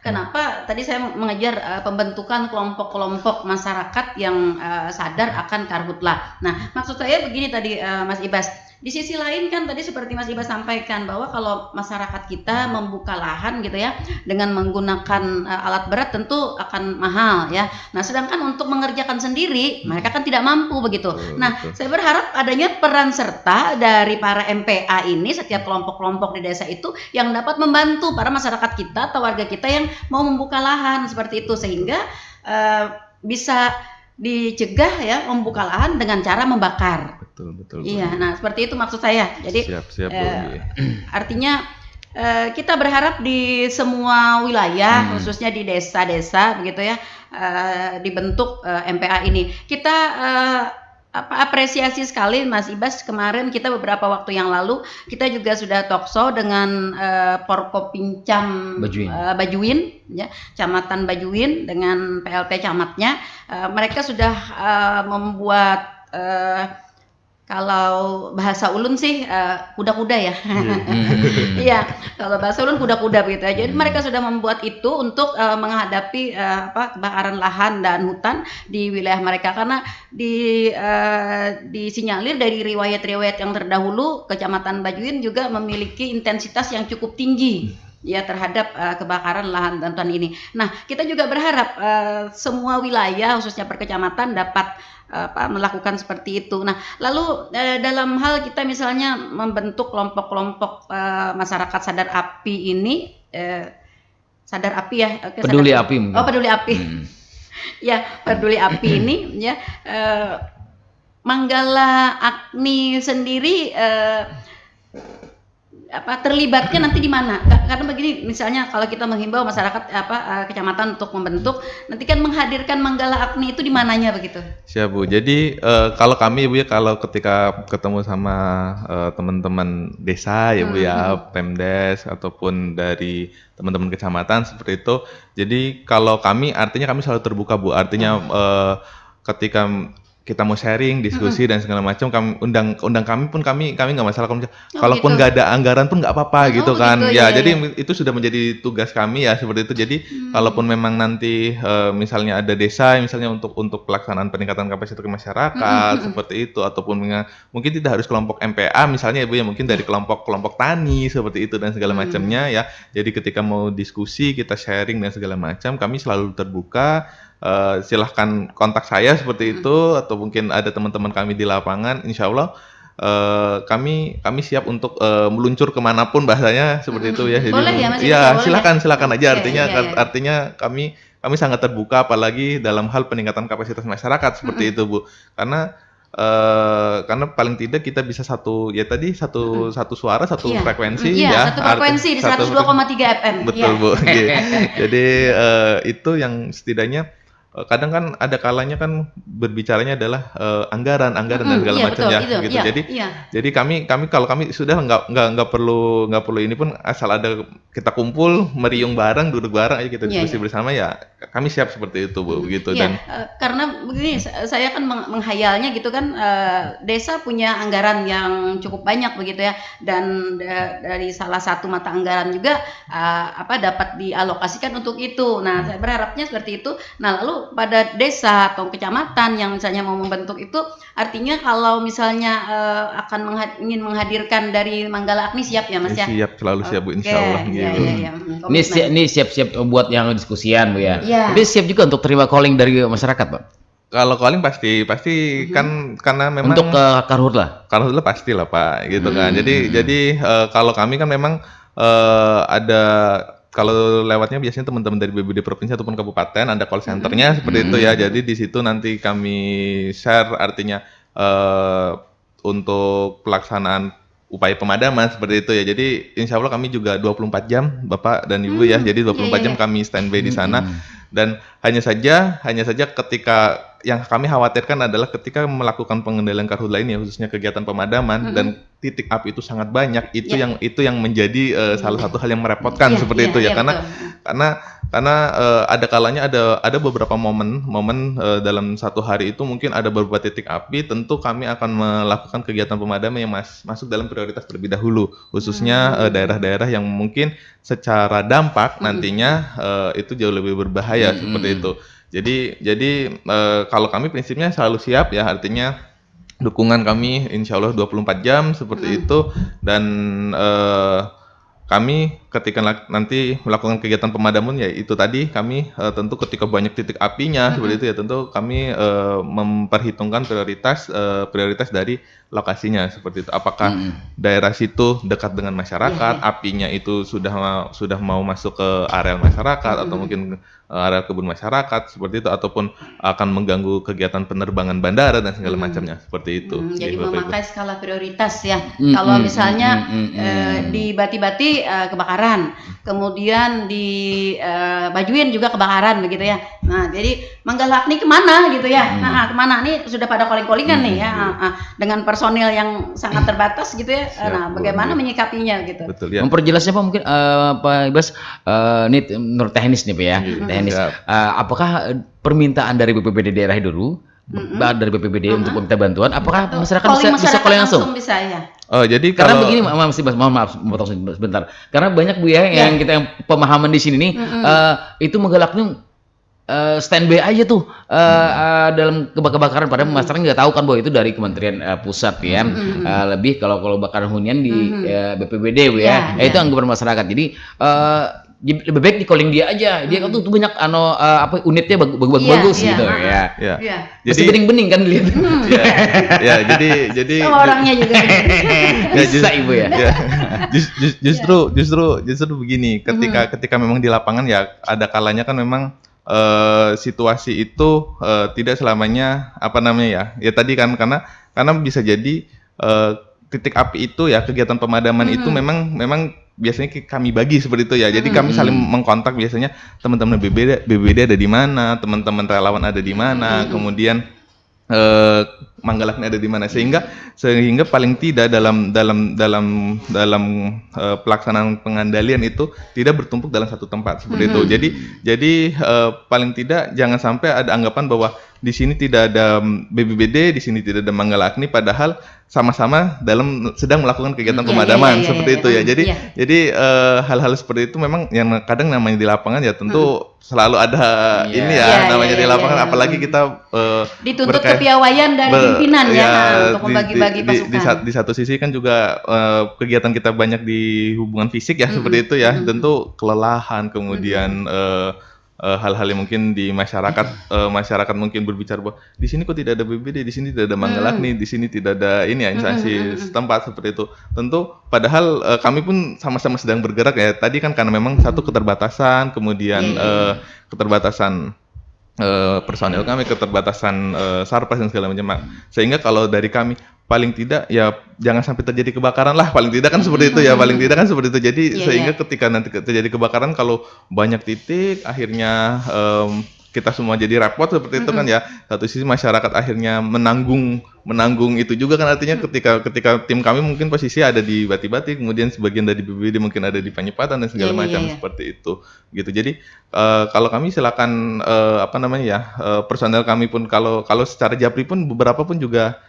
Kenapa tadi saya mengejar pembentukan kelompok-kelompok masyarakat yang sadar akan karhutlah. Nah, maksud saya begini tadi Mas Ibas. Di sisi lain kan tadi seperti Mas Ibas sampaikan bahwa kalau masyarakat kita membuka lahan gitu ya dengan menggunakan alat berat tentu akan mahal ya. Nah, sedangkan untuk mengerjakan sendiri mereka kan tidak mampu begitu. Nah, saya berharap adanya peran serta dari para MPA ini setiap kelompok-kelompok di desa itu yang dapat membantu para masyarakat kita atau warga kita yang mau membuka lahan seperti itu sehingga bisa dicegah ya membuka lahan dengan cara membakar. Betul. Iya, nah seperti itu maksud saya. Jadi siap, artinya kita berharap di semua wilayah, khususnya di desa-desa begitu ya, dibentuk MPA ini. Kita apresiasi sekali Mas Ibas, kemarin kita beberapa waktu yang lalu kita juga sudah talkshow dengan Porkopincam Bajuin ya, Kecamatan Bajuin dengan PLT camatnya. Mereka sudah membuat kalau bahasa ulun sih kuda-kuda ya. Iya, kalau bahasa ulun kuda-kuda begitu ya. Jadi mereka sudah membuat itu untuk menghadapi kebakaran lahan dan hutan di wilayah mereka karena disinyalir dari riwayat-riwayat yang terdahulu Kecamatan Bajuin juga memiliki intensitas yang cukup tinggi ya terhadap kebakaran lahan dan hutan ini. Nah, kita juga berharap semua wilayah khususnya per kecamatan dapat melakukan seperti itu. Nah, lalu dalam hal kita misalnya membentuk kelompok-kelompok masyarakat sadar api ini, sadar api ya, peduli api mungkin. Oh, peduli api. Ya, peduli api ini ya, Manggala Agni sendiri terlibatnya nanti di mana? Karena begini, misalnya kalau kita menghimbau masyarakat kecamatan untuk membentuk, nanti kan menghadirkan Manggala Agni itu di mananya begitu? Siap Bu. Jadi kalau kami Bu ya, kalau ketika ketemu sama teman-teman desa ya Bu ya, Pemdes ataupun dari teman-teman kecamatan seperti itu. Jadi kalau kami artinya kami selalu terbuka Bu. Artinya ketika kita mau sharing, diskusi dan segala macam, kami undang kami pun kami nggak masalah kalaupun nggak ada anggaran pun nggak apa-apa gitu kan. Ya, jadi itu sudah menjadi tugas kami ya seperti itu. Jadi kalaupun memang nanti misalnya ada desa misalnya untuk pelaksanaan peningkatan kapasitas masyarakat seperti itu ataupun mungkin tidak harus kelompok MPA misalnya Bu ya, mungkin dari kelompok tani seperti itu dan segala macamnya ya. Jadi ketika mau diskusi, kita sharing dan segala macam, kami selalu terbuka. Silahkan kontak saya seperti itu atau mungkin ada teman-teman kami di lapangan, insya Allah kami siap untuk meluncur kemanapun bahasanya seperti itu ya. Jadi, boleh ya Mas? Ya silakan aja artinya kami sangat terbuka apalagi dalam hal peningkatan kapasitas masyarakat seperti itu Bu, karena paling tidak kita bisa satu suara satu frekuensi ya, satu frekuensi di 102,3 FM betul Bu. Jadi itu yang setidaknya kadang kan ada kalanya kan berbicaranya adalah anggaran dan segala macam ya gitu. Jadi kami kalau kami sudah nggak perlu ini pun asal ada kita kumpul meriung bareng, duduk bareng aja kita diskusi bersama ya kami siap seperti itu Bu gitu. Dan karena begini saya kan menghayalnya gitu kan, desa punya anggaran yang cukup banyak begitu ya, dan dari salah satu mata anggaran juga dapat dialokasikan untuk itu. Nah, saya berharapnya seperti itu. Nah, lalu pada desa atau kecamatan kecamatan yang misalnya mau membentuk itu, artinya kalau misalnya akan ingin menghadirkan dari Manggala Agni siap ya Mas ya? Siap, selalu siap Bu, insya Allah. Oke, Gitu. iya. Ini siap-siap buat yang diskusian Bu ya. Iya. Tapi siap juga untuk terima calling dari masyarakat Pak. Kalau calling pasti kan karena memang Untuk Karhutla. kalau dulu pasti lah Pak gitu kan. Jadi kalau kami kan memang ada kalau lewatnya biasanya teman-teman dari BPBD provinsi ataupun kabupaten ada call centernya seperti itu ya. Jadi di situ nanti kami share artinya untuk pelaksanaan upaya pemadaman seperti itu ya. Jadi insya Allah kami juga 24 jam Bapak dan Ibu ya. Jadi 24 jam kami standby di sana. Dan hanya saja ketika yang kami khawatirkan adalah ketika melakukan pengendalian karhutla ini ya, khususnya kegiatan pemadaman dan titik api itu sangat banyak, itu yang menjadi salah satu hal yang merepotkan seperti itu ya. Karena ada kalanya ada beberapa momen dalam satu hari itu mungkin ada beberapa titik api, tentu kami akan melakukan kegiatan pemadaman yang masuk dalam prioritas terlebih dahulu, khususnya daerah-daerah yang mungkin secara dampak nantinya itu jauh lebih berbahaya seperti itu. Jadi kalau kami prinsipnya selalu siap ya, artinya dukungan kami insya Allah 24 jam seperti itu. Dan kami ketika nanti melakukan kegiatan pemadaman ya itu tadi kami tentu ketika banyak titik apinya seperti itu ya, tentu kami memperhitungkan prioritas dari lokasinya seperti itu. Apakah daerah situ dekat dengan masyarakat, apinya itu sudah mau masuk ke areal masyarakat atau mungkin area kebun masyarakat seperti itu, ataupun akan mengganggu kegiatan penerbangan bandara dan segala macamnya seperti itu. Jadi memakai skala prioritas ya. Kalau misalnya di Bati-Bati kebakaran, kemudian di Bajuin juga kebakaran begitu ya. Nah, jadi Manggala Agni kemana gitu ya? Nah, kemana nih sudah pada calling-callingan nih ya, dengan personil yang sangat terbatas gitu ya. Nah, bagaimana menyikapinya gitu? Betul ya. Memperjelasnya Pak mungkin Pak Ibas, ini menurut teknis nih Pak ya. Teknis. Apakah permintaan dari BPBD daerah dulu, dari BPBD untuk meminta bantuan, apakah masyarakat bisa calling langsung? Bisa ya. Oh, jadi Karena begini, mohon maaf, potong sebentar. Karena banyak Bu ya, yang pemahaman di sini nih, itu menggalaknya standby aja tuh dalam kebakaran, padahal masyarakat nggak tahu kan bahwa itu dari Kementerian Pusat ya. Lebih kalau kebakaran hunian di BPBD Bu ya. Itu anggapan masyarakat. Jadi lebih baik di calling dia aja. Dia kan tuh banyak unitnya bagus gitu ya. Jadi bening-bening kan lihat. Jadi orangnya juga. Bisa Ibu ya. Justru begini, ketika memang di lapangan ya ada kalanya kan memang situasi itu tidak selamanya ya tadi kan karena bisa jadi titik api itu ya, kegiatan pemadaman itu memang biasanya kami bagi seperti itu ya. Jadi kami saling mengkontak, biasanya teman-teman BPBD ada di mana, teman-teman relawan ada di mana, kemudian Manggala Agni ada di mana, sehingga paling tidak dalam pelaksanaan pengendalian itu tidak bertumpuk dalam satu tempat seperti itu. Jadi paling tidak jangan sampai ada anggapan bahwa di sini tidak ada BPBD, di sini tidak ada Manggala Agni, padahal sama-sama sedang melakukan kegiatan pemadaman seperti itu ya. Jadi hal-hal seperti itu memang yang kadang namanya di lapangan ya tentu selalu ada namanya di lapangan, apalagi kita dituntut kepiawaian dari pimpinan untuk membagi-bagi pasukan. Di satu sisi kan juga kegiatan kita banyak di hubungan fisik ya seperti itu ya, tentu kelelahan, kemudian hal-hal yang mungkin di masyarakat mungkin berbicara bahwa di sini kok tidak ada BPBD, di sini tidak ada Manggala Agni, di sini tidak ada instansi setempat seperti itu. Tentu padahal kami pun sama-sama sedang bergerak ya. Tadi kan karena memang satu keterbatasan, kemudian keterbatasan personel kami, keterbatasan sarpas dan segala macam. Sehingga kalau dari kami paling tidak ya jangan sampai terjadi kebakaran lah, paling tidak kan seperti itu ya, paling tidak kan seperti itu. Jadi sehingga ketika nanti terjadi kebakaran, kalau banyak titik akhirnya kita semua jadi repot seperti itu kan ya. Satu sisi masyarakat akhirnya menanggung itu juga kan, artinya ketika tim kami mungkin posisi ada di Bati-Bati, kemudian sebagian dari BPBD mungkin ada di Panyipatan dan segala macam seperti itu gitu. Jadi kalau kami silakan personel kami pun kalau secara Japri pun beberapa pun juga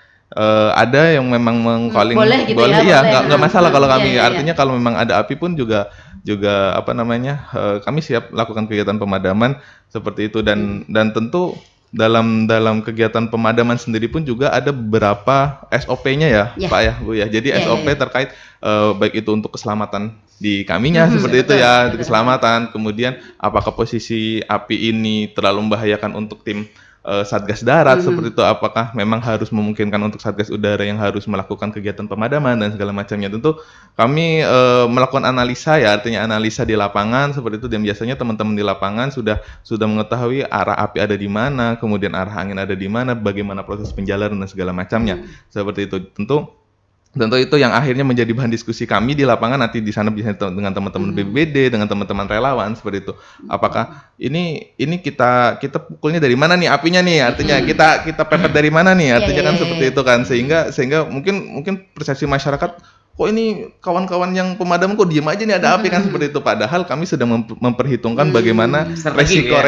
ada yang memang meng-calling boleh nggak masalah kalau kami. Artinya kalau memang ada api pun juga kami siap lakukan kegiatan pemadaman seperti itu. Dan tentu dalam kegiatan pemadaman sendiri pun juga ada beberapa SOP-nya ya, Pak ya, Bu ya. Jadi SOP terkait baik itu untuk keselamatan di kaminya seperti itu ya, keselamatan. Kemudian apakah posisi api ini terlalu membahayakan untuk tim Satgas Darat seperti itu, apakah memang harus memungkinkan untuk Satgas Udara yang harus melakukan kegiatan pemadaman dan segala macamnya. Tentu kami melakukan analisa ya, artinya analisa di lapangan seperti itu, dan biasanya teman-teman di lapangan sudah mengetahui arah api ada di mana, kemudian arah angin ada di mana, bagaimana proses penjalanan dan segala macamnya. Seperti itu. Tentu itu yang akhirnya menjadi bahan diskusi kami di lapangan nanti di sana bisa dengan teman-teman BPBD, dengan teman-teman relawan seperti itu. Apakah ini kita pukulnya dari mana nih apinya nih? Artinya kita pepet dari mana nih? Artinya kan seperti itu kan, sehingga mungkin persepsi masyarakat, kok ini kawan-kawan yang pemadam kok diem aja nih ada api kan, seperti itu. Padahal kami sedang memperhitungkan bagaimana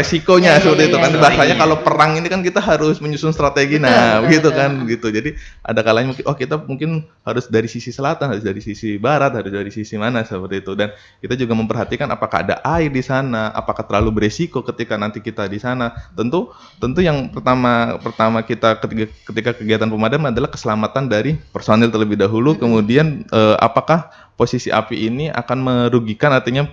resikonya seperti itu kan. Bahasanya kalau perang ini kan kita harus menyusun strategi, begitu kan gitu. Jadi ada kalanya kita mungkin harus dari sisi selatan, harus dari sisi barat, harus dari sisi mana seperti itu. Dan kita juga memperhatikan apakah ada air di sana, apakah terlalu beresiko ketika nanti kita di sana. Tentu yang pertama kita ketika kegiatan pemadam adalah keselamatan dari personil terlebih dahulu, kemudian apakah posisi api ini akan merugikan, artinya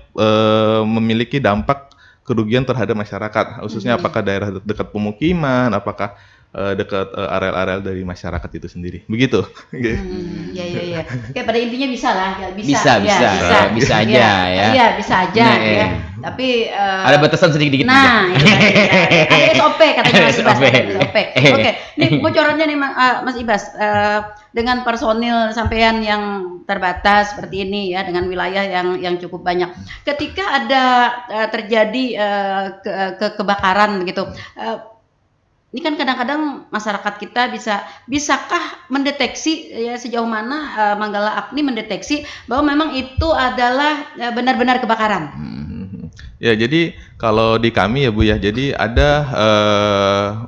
memiliki dampak kerugian terhadap masyarakat, khususnya apakah daerah dekat pemukiman, apakah dekat areal-areal dari masyarakat itu sendiri, begitu. Iya. Kayak pada intinya bisa lah, bisa aja ya. Iya bisa aja ya. Tapi ada batasan sedikit-sedikit. Nah, ada SOP katanya Mas Ibas. SOP. Oke, ini bocorannya nih Mas Ibas, dengan personil sampean yang terbatas seperti ini ya, dengan wilayah yang cukup banyak. Ketika ada terjadi kebakaran begitu, ini kan kadang-kadang masyarakat kita bisakah mendeteksi ya sejauh mana Manggala Agni mendeteksi bahwa memang itu adalah benar-benar kebakaran? Ya, jadi kalau di kami ya Bu ya, jadi ada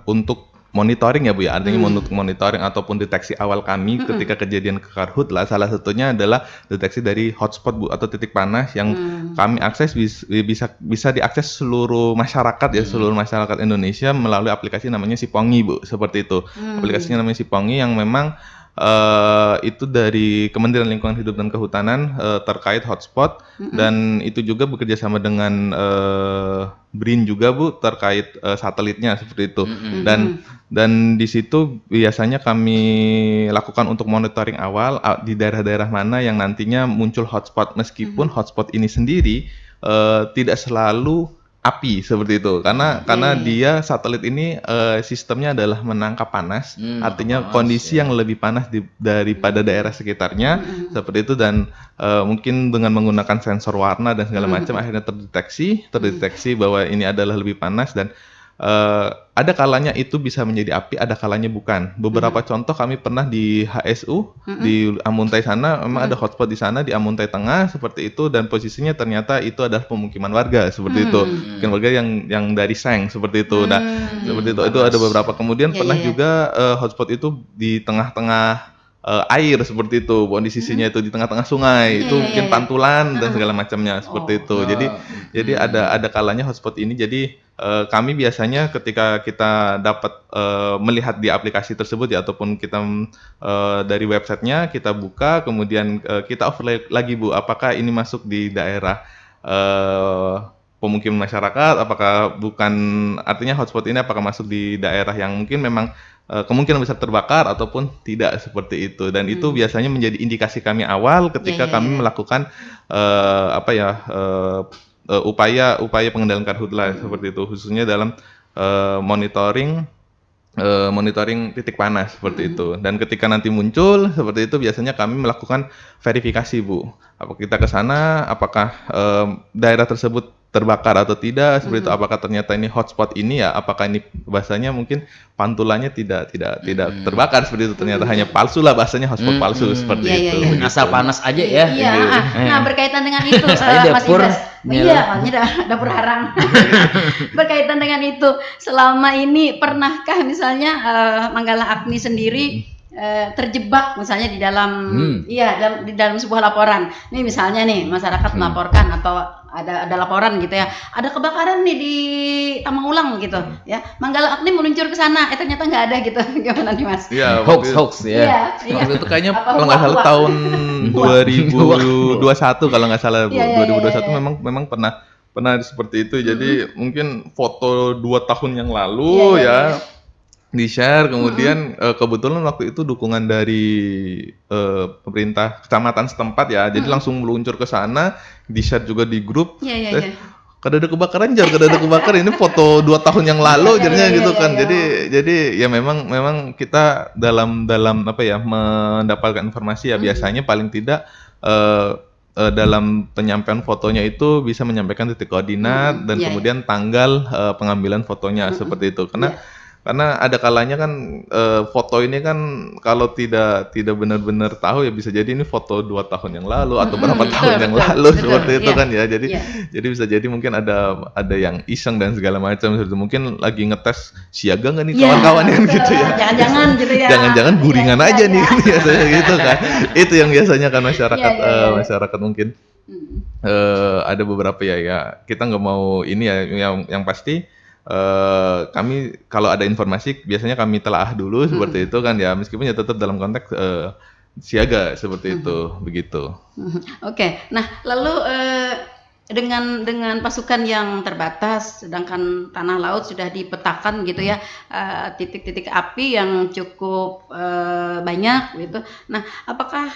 untuk monitoring ya Bu ya, artinya untuk monitoring ataupun deteksi awal kami ketika kejadian Karhutla, salah satunya adalah deteksi dari hotspot Bu, atau titik panas yang kami akses bisa diakses seluruh masyarakat ya, seluruh masyarakat Indonesia melalui aplikasi namanya Sipongi Bu, seperti itu. Aplikasinya namanya Sipongi yang memang itu dari Kementerian Lingkungan Hidup dan Kehutanan terkait hotspot, dan itu juga bekerja sama dengan BRIN juga Bu terkait satelitnya seperti itu. Dan di situ biasanya kami lakukan untuk monitoring awal di daerah-daerah mana yang nantinya muncul hotspot, meskipun hotspot ini sendiri tidak selalu api seperti itu, karena dia satelit ini sistemnya adalah menangkap panas, artinya kondisi yang lebih panas daripada daerah sekitarnya seperti itu, dan mungkin dengan menggunakan sensor warna dan segala macam akhirnya terdeteksi bahwa ini adalah lebih panas, dan ada kalanya itu bisa menjadi api, ada kalanya bukan. Beberapa contoh kami pernah di HSU di Amuntai sana, memang ada hotspot di sana di Amuntai Tengah seperti itu, dan posisinya ternyata itu adalah pemukiman warga seperti itu, pemukiman warga yang dari Seng seperti itu. Nah, seperti itu ada beberapa. Kemudian pernah juga hotspot itu di tengah-tengah air seperti itu, kondisinya itu di tengah-tengah sungai, itu mungkin pantulan dan segala macamnya seperti itu. Jadi ada kalanya hotspot ini. Jadi kami biasanya ketika kita dapat melihat di aplikasi tersebut ya, ataupun kita dari websitenya kita buka, kemudian kita overlay lagi Bu, apakah ini masuk di daerah pemukiman masyarakat, apakah bukan, artinya hotspot ini apakah masuk di daerah yang mungkin memang kemungkinan besar terbakar ataupun tidak seperti itu. Dan itu biasanya menjadi indikasi kami awal ketika kami melakukan upaya pengendalian karhutla seperti itu, khususnya dalam monitoring titik panas seperti itu. Dan ketika nanti muncul seperti itu, biasanya kami melakukan verifikasi Bu, apa kita ke sana, apakah daerah tersebut terbakar atau tidak seperti itu, apakah ternyata ini hotspot ini ya, apakah ini bahasanya mungkin pantulannya tidak terbakar seperti itu, ternyata hanya palsu lah bahasanya, hotspot palsu seperti itu. Asal panas aja ya. Nah, berkaitan dengan itu Mas Ibas. Dapur harang. Berkaitan dengan itu, selama ini pernahkah misalnya Manggala Agni sendiri terjebak misalnya di dalam di dalam sebuah laporan. Nih misalnya nih masyarakat melaporkan atau ada laporan gitu ya, ada kebakaran nih di Tamaulang gitu ya, Manggala Agni meluncur ke sana, ternyata nggak ada gitu. Gimana nih Mas? Iya, Hoax ya. waktu itu kayaknya kalau nggak salah tahun 2021 kalau nggak salah Bu. 2021 memang pernah seperti itu. Jadi mungkin foto 2 tahun yang lalu di-share, kemudian kebetulan waktu itu dukungan dari pemerintah kecamatan setempat ya, jadi langsung meluncur ke sana, di-share juga di grup. Kada ada kebakaran, ini foto 2 tahun yang lalu jadinya gitu kan. Jadi ya memang kita dalam apa ya, mendapatkan informasi ya biasanya paling tidak dalam penyampaian fotonya itu bisa menyampaikan titik koordinat dan kemudian tanggal pengambilan fotonya seperti itu. Karena ada kalanya kan foto ini kan kalau tidak benar-benar tahu ya bisa jadi ini foto 2 tahun yang lalu atau berapa tahun yang lalu seperti itu kan ya. Jadi bisa jadi mungkin ada yang iseng dan segala macam. Mungkin lagi ngetes siaga nggak nih kawan-kawan yang gitu ya. Jangan-jangan gitu ya. Jangan-jangan guringan aja nih biasanya gitu kan. Itu yang biasanya kan masyarakat mungkin ada beberapa ya kita nggak mau ini ya, yang pasti kami kalau ada informasi biasanya kami telaah dulu seperti itu kan ya, meskipun ya tetap dalam konteks siaga seperti itu begitu. Oke. Nah, lalu dengan pasukan yang terbatas, sedangkan tanah laut sudah dipetakan gitu ya, titik-titik api yang cukup banyak gitu. Nah, apakah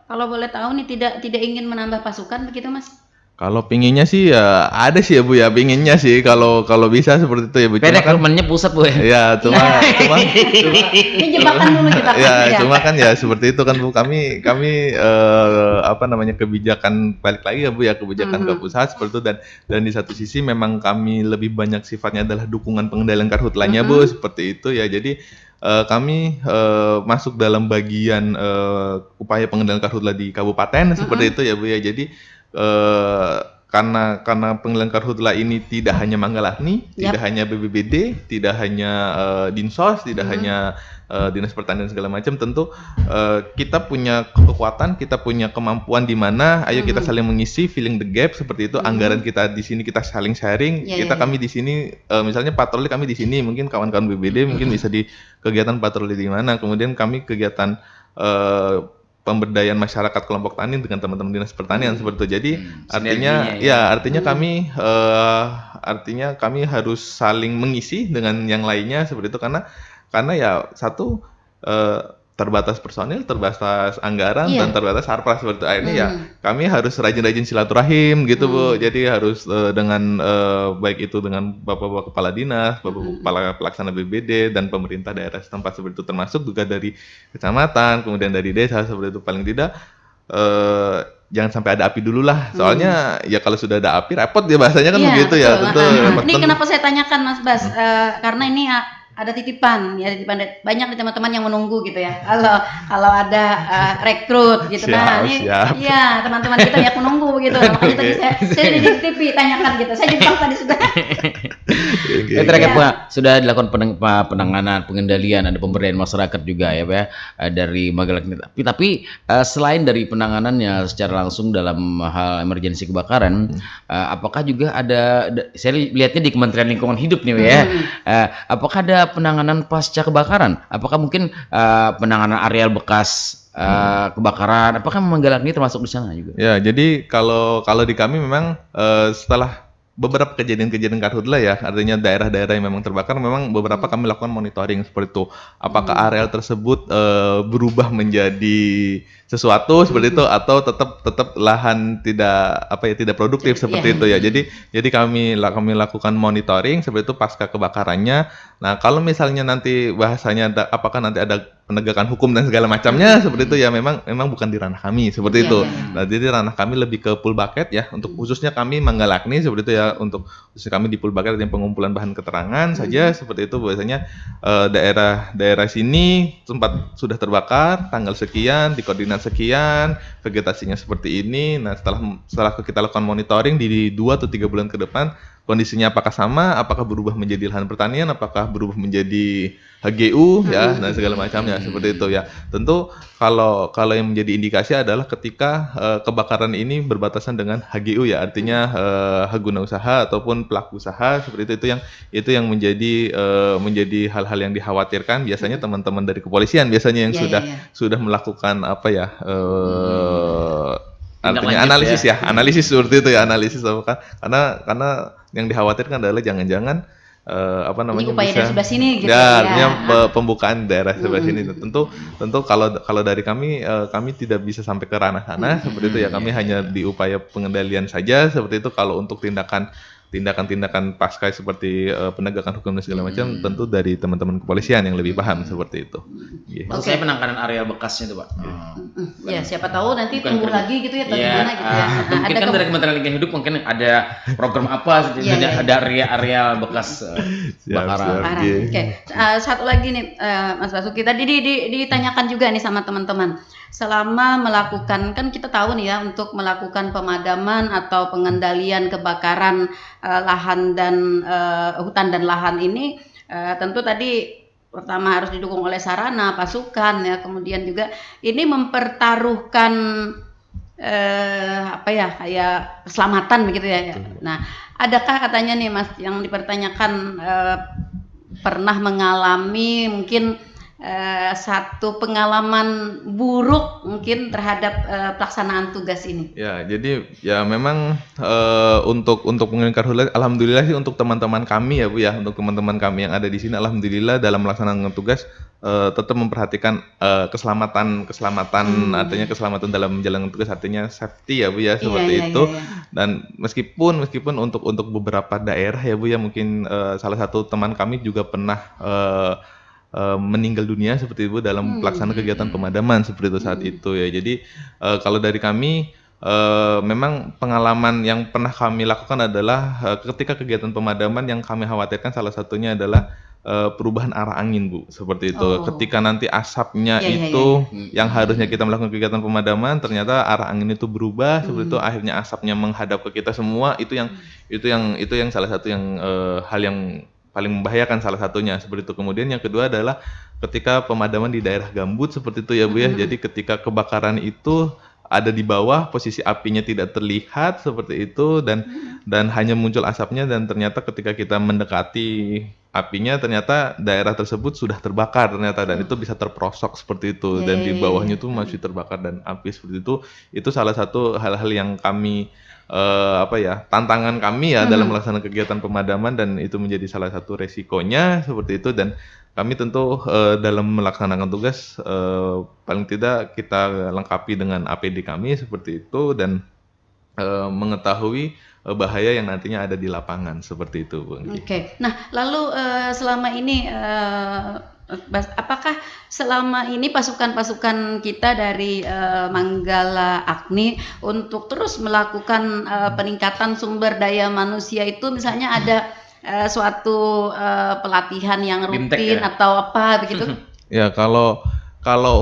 kalau boleh tahu nih tidak ingin menambah pasukan begitu Mas? Kalau pinginnya sih ya ada sih ya Bu ya, pinginnya sih kalau bisa seperti itu ya Bu. Beda rekrutmennya pusat Bu ya. Ya, cuma ini jebakan dulu kita kan. Cuma kan ya seperti itu kan Bu, kami apa namanya, kebijakan balik lagi ya Bu ya, kebijakan ke pusat seperti itu, dan di satu sisi memang kami lebih banyak sifatnya adalah dukungan pengendalian karhutlanya Bu, seperti itu ya. Jadi kami masuk dalam bagian upaya pengendalian karhutla di kabupaten seperti itu ya Bu ya. Jadi karena pengendalian karhutla ini tidak hanya Manggala Agni, tidak hanya BBBD, tidak hanya Dinsos, tidak hanya Dinas Pertanian segala macam, tentu kita punya kekuatan, kita punya kemampuan di mana ayo kita saling mengisi, filling the gap seperti itu. Anggaran kita di sini kita saling sharing, kami di sini misalnya patroli kami di sini, mungkin kawan-kawan BBD mungkin bisa di kegiatan patroli di mana, kemudian kami kegiatan pemberdayaan masyarakat kelompok tani dengan teman-teman Dinas Pertanian seperti itu. Jadi artinya kami harus saling mengisi dengan yang lainnya seperti itu, karena ya satu terbatas personil, terbatas anggaran, dan terbatas harpras seperti itu. Akhirnya ya kami harus rajin-rajin silaturahim gitu Bu. Jadi harus dengan baik itu dengan Bapak-bapak kepala dinas, Bapak kepala pelaksana BBD dan pemerintah daerah setempat seperti itu, termasuk juga dari kecamatan, kemudian dari desa seperti itu. Paling tidak jangan sampai ada api dulu lah. Soalnya ya kalau sudah ada api repot ya bahasanya kan begitu ya. Tentu ini kenapa saya tanyakan Mas Bas? Karena ini ada titipan banyak nih teman-teman yang menunggu gitu ya. Kalau ada rekrut gitu. Iya, teman-teman kita yang menunggu gitu. Makanya tadi saya di TV tanyakan gitu. Saya jebak tadi sudah. Terakhir Pak, sudah dilakukan penanganan, pengendalian, ada pemberdayaan masyarakat juga ya Pak ya, dari Manggala Agni. Tapi selain dari penanganannya secara langsung dalam hal emergensi kebakaran, apakah juga ada, saya lihatnya di Kementerian Lingkungan Hidup nih Pak ya, apakah ada penanganan pasca kebakaran? Apakah mungkin penanganan areal bekas kebakaran? Apakah Manggala Agni termasuk di sana juga? Ya, jadi kalau di kami memang setelah beberapa kejadian-kejadian karhutla ya, artinya daerah-daerah yang memang terbakar, memang beberapa kami lakukan monitoring seperti itu. Apakah areal tersebut berubah menjadi sesuatu seperti itu, atau tetap lahan tidak produktif seperti itu ya. Jadi kami lakukan monitoring seperti itu pasca kebakarannya. Nah, kalau misalnya nanti bahasanya apakah nanti ada penegakan hukum dan segala macamnya seperti itu ya, memang bukan di ranah kami seperti itu. Nah, jadi ranah kami lebih ke full bucket ya, untuk khususnya kami Manggala Agni seperti itu ya, untuk khususnya kami di full bucket yang pengumpulan bahan keterangan saja seperti itu. Biasanya daerah sini sempat sudah terbakar tanggal sekian, di koordinat sekian, vegetasinya seperti ini. Nah, setelah kita lakukan monitoring di 2 atau 3 bulan ke depan, kondisinya apakah sama, apakah berubah menjadi lahan pertanian, apakah berubah menjadi HGU ya, dan segala macamnya seperti itu ya. Tentu kalau yang menjadi indikasi adalah ketika kebakaran ini berbatasan dengan HGU ya, artinya hak guna usaha ataupun pelaku usaha seperti itu yang menjadi hal-hal yang dikhawatirkan. Biasanya teman-teman dari kepolisian biasanya yang sudah melakukan apa ya, artinya analisis seperti itu ya, analisis apa kan, karena yang dikhawatirkan adalah jangan-jangan apa namanya, ini upaya dari sebelah sini gitu ya, artinya pembukaan daerah sebelah sini. Tentu kalau dari kami tidak bisa sampai ke ranah sana seperti itu ya, kami hanya di upaya pengendalian saja seperti itu. Kalau untuk tindakan pasca seperti penegakan hukum dan segala macam, tentu dari teman-teman kepolisian yang lebih paham seperti itu. Maksud saya penanganan areal bekasnya itu, Pak. Ya, siapa tahu nanti tumbuh lagi gitu ya, atau Iya, gimana gitu ya. mungkin kan dari Kementerian Lingkungan Hidup mungkin ada program apa, ada area bekas bakaran. Oke. Satu lagi nih, Mas Basuki, tadi ditanyakan juga nih sama teman-teman. Selama melakukan, kan kita tahu nih ya, untuk melakukan pemadaman atau pengendalian kebakaran lahan dan hutan dan lahan ini, tentu tadi pertama harus didukung oleh sarana, pasukan ya, kemudian juga ini mempertaruhkan apa ya, kayak keselamatan begitu ya. Nah, adakah katanya nih Mas yang dipertanyakan pernah mengalami mungkin satu pengalaman buruk mungkin terhadap pelaksanaan tugas ini? Ya, jadi ya memang untuk menginginkan hula, alhamdulillah sih untuk teman-teman kami ya Bu ya, untuk teman-teman kami yang ada di sini, alhamdulillah dalam melaksanakan tugas tetap memperhatikan keselamatan, artinya keselamatan dalam menjalankan tugas, artinya safety ya Bu ya, seperti itu. Dan meskipun untuk beberapa daerah ya Bu ya, mungkin salah satu teman kami juga pernah meninggal dunia seperti itu dalam pelaksanaan kegiatan pemadaman seperti itu saat itu ya. Jadi kalau dari kami memang pengalaman yang pernah kami lakukan adalah ketika kegiatan pemadaman yang kami khawatirkan salah satunya adalah perubahan arah angin Bu, seperti itu. Ketika nanti asapnya yang harusnya kita melakukan kegiatan pemadaman, ternyata arah angin itu berubah seperti itu, akhirnya asapnya menghadap ke kita semua. Itu yang salah satu yang hal yang paling membahayakan salah satunya seperti itu. Kemudian yang kedua adalah ketika pemadaman di daerah gambut seperti itu ya Bu ya. Jadi ketika kebakaran itu ada di bawah, posisi apinya tidak terlihat seperti itu, dan hanya muncul asapnya, dan ternyata ketika kita mendekati apinya ternyata daerah tersebut sudah terbakar ternyata, dan itu bisa terperosok seperti itu, dan di bawahnya itu masih terbakar dan api seperti itu salah satu hal-hal yang kami tantangan kami ya dalam melaksanakan kegiatan pemadaman, dan itu menjadi salah satu resikonya seperti itu. Dan kami tentu dalam melaksanakan tugas paling tidak kita lengkapi dengan APD kami seperti itu, dan mengetahui bahaya yang nantinya ada di lapangan seperti itu Bu. Oke. Nah, lalu selama ini apakah selama ini pasukan-pasukan kita dari Manggala Agni untuk terus melakukan peningkatan sumber daya manusia itu, misalnya ada suatu pelatihan yang rutin atau apa begitu? Ya, kalau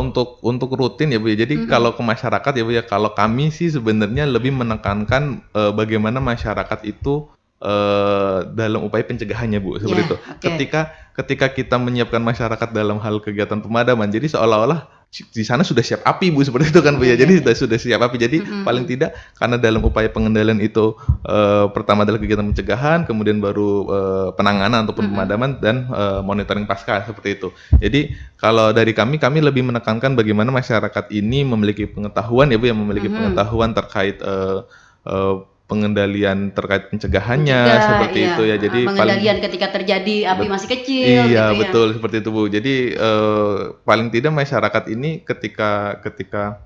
untuk rutin ya Bu ya. Jadi kalau ke masyarakat ya Bu ya, kalau kami sih sebenarnya lebih menekankan bagaimana masyarakat itu dalam upaya pencegahannya Bu, seperti itu. Ketika kita menyiapkan masyarakat dalam hal kegiatan pemadaman, jadi seolah-olah di sana sudah siap api Bu, seperti itu kan Bu ya. Jadi sudah siap api. Jadi paling tidak karena dalam upaya pengendalian itu pertama adalah kegiatan pencegahan, kemudian baru penanganan ataupun pemadaman, dan monitoring pasca seperti itu. Jadi kalau dari kami lebih menekankan bagaimana masyarakat ini memiliki pengetahuan ya Bu, yang memiliki pengetahuan terkait pengendalian terkait pencegahannya seperti itu ya. Jadi pengendalian ketika terjadi api masih kecil iya gitu betul seperti itu Bu. Jadi paling tidak masyarakat ini ketika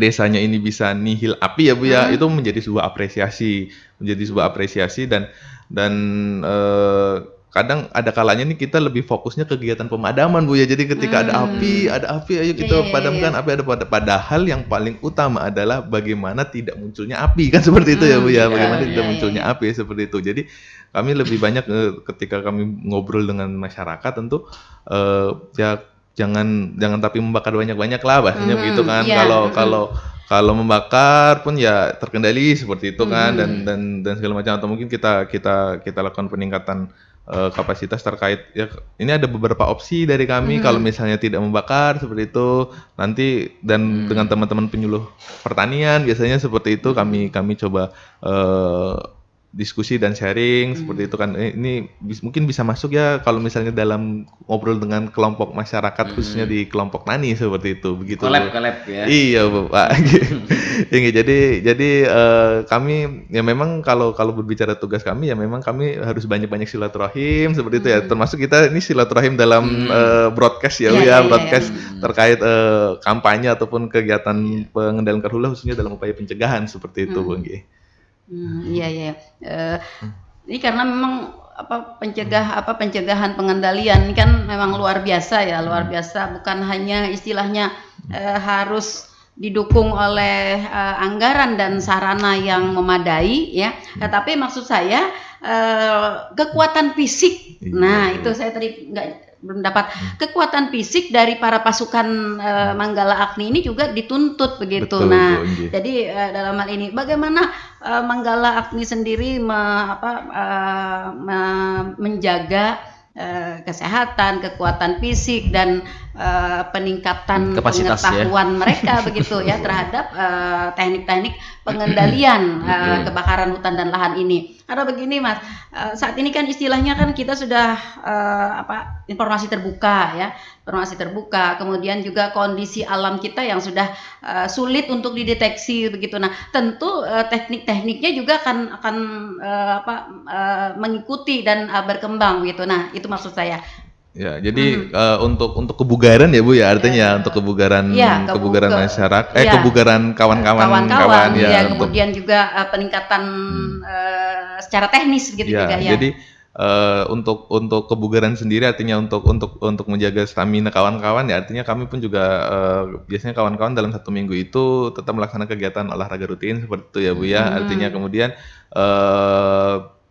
desanya ini bisa nihil api ya Bu ya, itu menjadi sebuah apresiasi, dan kadang ada kalanya nih kita lebih fokusnya kegiatan pemadaman Bu ya. Jadi ketika ada api ayo kita padamkan api, padahal yang paling utama adalah bagaimana tidak munculnya api kan, seperti itu ya Bu ya. Bagaimana tidak munculnya api seperti itu. Jadi kami lebih banyak ketika kami ngobrol dengan masyarakat tentu ya jangan tapi membakar banyak-banyak lah bahasanya begitu kan. Kalau membakar pun ya terkendali seperti itu kan, dan segala macam, atau mungkin kita lakukan peningkatan kapasitas terkait ya. Ini ada beberapa opsi dari kami kalau misalnya tidak membakar seperti itu nanti, dan dengan teman-teman penyuluh pertanian biasanya seperti itu kami coba diskusi dan sharing seperti itu kan. Ini mungkin bisa masuk ya kalau misalnya dalam ngobrol dengan kelompok masyarakat khususnya di kelompok tani seperti itu, begitu. Collab ya. Iya Pak. Ini jadi kami ya memang kalau berbicara tugas kami ya memang kami harus banyak-banyak silaturahim seperti itu ya. Termasuk kita ini silaturahim dalam broadcast ya, broadcast terkait kampanye ataupun kegiatan pengendalian karhutla khususnya dalam upaya pencegahan seperti itu, Bung Gi. Iya. Ini karena memang pencegahan pengendalian ini kan memang luar biasa ya, bukan hanya istilahnya harus didukung oleh anggaran dan sarana yang memadai ya, tetapi maksud saya kekuatan fisik. Nah, itu saya tadi belum dapat kekuatan fisik dari para pasukan Manggala Agni ini juga dituntut begitu. Betul, nah, Bu. jadi dalam hal ini bagaimana Manggala Agni sendiri menjaga kesehatan, kekuatan fisik dan peningkatan pengetahuan mereka begitu ya terhadap teknik-teknik pengendalian kebakaran hutan dan lahan ini. Karena begini Mas, saat ini kan istilahnya kan kita sudah informasi terbuka, kemudian juga kondisi alam kita yang sudah sulit untuk dideteksi begitu. Nah, tentu teknik-tekniknya juga akan mengikuti dan berkembang gitu. Nah, itu maksud saya. Ya, jadi untuk kebugaran ya Bu ya, artinya untuk kebugaran masyarakat, kebugaran kawan-kawan ya, kemudian juga peningkatan secara teknis gitu juga ya. Jadi untuk kebugaran sendiri artinya untuk menjaga stamina kawan-kawan ya, artinya kami pun juga biasanya kawan-kawan dalam 1 minggu itu tetap melaksanakan kegiatan olahraga rutin seperti itu ya Bu ya. Artinya kemudian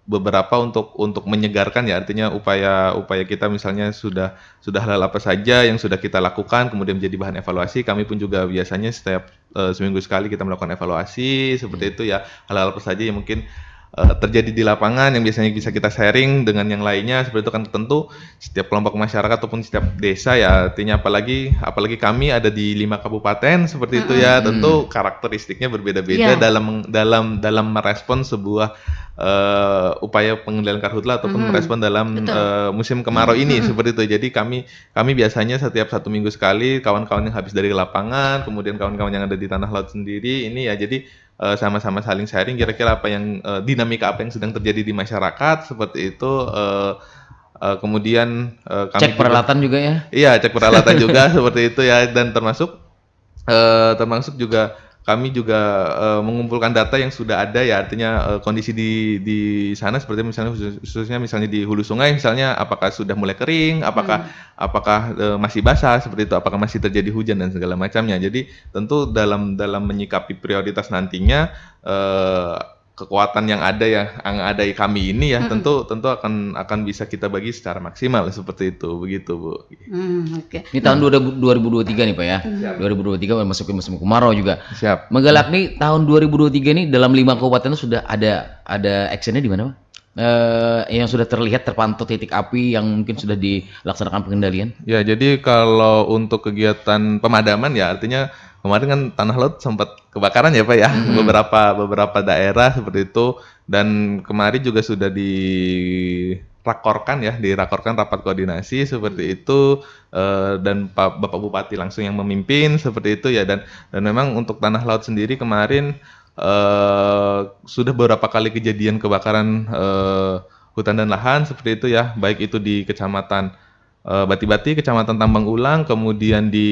beberapa untuk menyegarkan ya, artinya upaya kita misalnya sudah hal apa saja yang sudah kita lakukan kemudian menjadi bahan evaluasi. Kami pun juga biasanya setiap seminggu sekali kita melakukan evaluasi seperti itu ya, hal-hal apa saja yang mungkin terjadi di lapangan yang biasanya bisa kita sharing dengan yang lainnya seperti itu kan. Tentu setiap kelompok masyarakat ataupun setiap desa ya, artinya apalagi kami ada di 5 kabupaten seperti itu ya, tentu karakteristiknya berbeda-beda dalam merespon sebuah upaya pengendalian karhutla ataupun merespon dalam musim kemarau ini seperti itu. Jadi kami biasanya setiap 1 minggu sekali kawan-kawan yang habis dari lapangan, kemudian kawan-kawan yang ada di tanah laut sendiri ini ya, jadi sama-sama saling sharing kira-kira apa yang dinamika apa yang sedang terjadi di masyarakat seperti itu. Kemudian kami cek peralatan juga ya. Iya, cek peralatan juga seperti itu ya, dan termasuk juga kami juga mengumpulkan data yang sudah ada ya, artinya kondisi di sana seperti misalnya khususnya misalnya di hulu sungai misalnya, apakah sudah mulai kering, apakah masih basah seperti itu, apakah masih terjadi hujan dan segala macamnya. Jadi tentu dalam menyikapi prioritas nantinya kekuatan yang ada kami ini ya, tentu akan bisa kita bagi secara maksimal seperti itu, begitu Bu. Oke. Ini tahun 2023 nih Pak ya. 2023 masuk ke musim kemarau juga. Siap. Manggala Agni tahun 2023 ini dalam 5 kabupaten itu sudah ada actionnya di mana Pak? Yang sudah terlihat terpantau titik api yang mungkin sudah dilaksanakan pengendalian? Ya, jadi kalau untuk kegiatan pemadaman ya, artinya kemarin kan tanah laut sempat kebakaran ya Pak ya, beberapa daerah seperti itu, dan kemarin juga sudah dirakorkan rapat koordinasi seperti itu, dan Bapak Bupati langsung yang memimpin seperti itu ya, dan memang untuk tanah laut sendiri kemarin sudah beberapa kali kejadian kebakaran hutan dan lahan seperti itu ya, baik itu di Kecamatan Bati-Bati, Kecamatan Tambang Ulang, kemudian di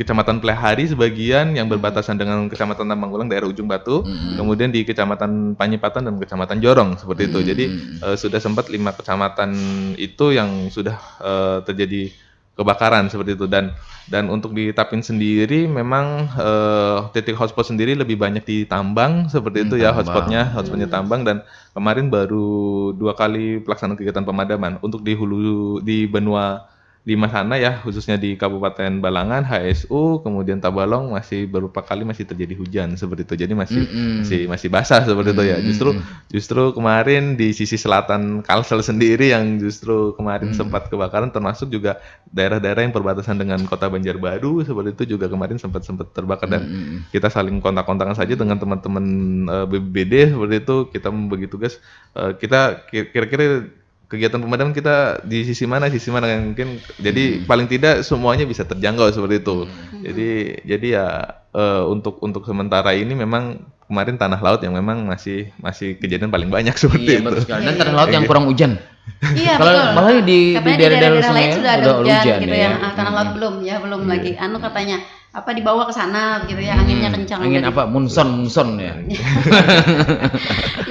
Kecamatan Plehari sebagian yang berbatasan dengan Kecamatan Tambang Ulang daerah Ujung Batu, kemudian di Kecamatan Panyipatan dan Kecamatan Jorong seperti itu. Jadi sudah sempat 5 kecamatan itu yang sudah terjadi kebakaran seperti itu, dan untuk di Tapin sendiri memang titik hotspot sendiri lebih banyak di tambang seperti itu ya, hotspotnya tambang, dan kemarin baru 2 kali pelaksanaan kegiatan pemadaman. Untuk di benua 5 sana ya, khususnya di Kabupaten Balangan, HSU, kemudian Tabalong masih beberapa kali masih terjadi hujan seperti itu. Jadi masih basah seperti itu ya. Justru kemarin di sisi selatan Kalsel sendiri yang justru kemarin sempat kebakaran, termasuk juga daerah-daerah yang perbatasan dengan Kota Banjarbaru seperti itu juga kemarin sempat terbakar, dan kita saling kontak-kontakan saja dengan teman-teman BPBD seperti itu. Kita membagi tugas, kita kira-kira kegiatan pemadaman kita di sisi mana yang mungkin, jadi paling tidak semuanya bisa terjangkau seperti itu. Jadi ya untuk sementara ini memang kemarin tanah laut yang memang masih kejadian paling banyak seperti itu. Betul sekali. Dan tanah laut yang kurang hujan. Iya, Kalau betul. malah di Katanya daerah-daerah lain sudah ada hujan gitu ya. ya. Tanah laut belum lagi. Katanya apa dibawa ke sana gitu ya, anginnya kencang. Angin apa? Munson ya.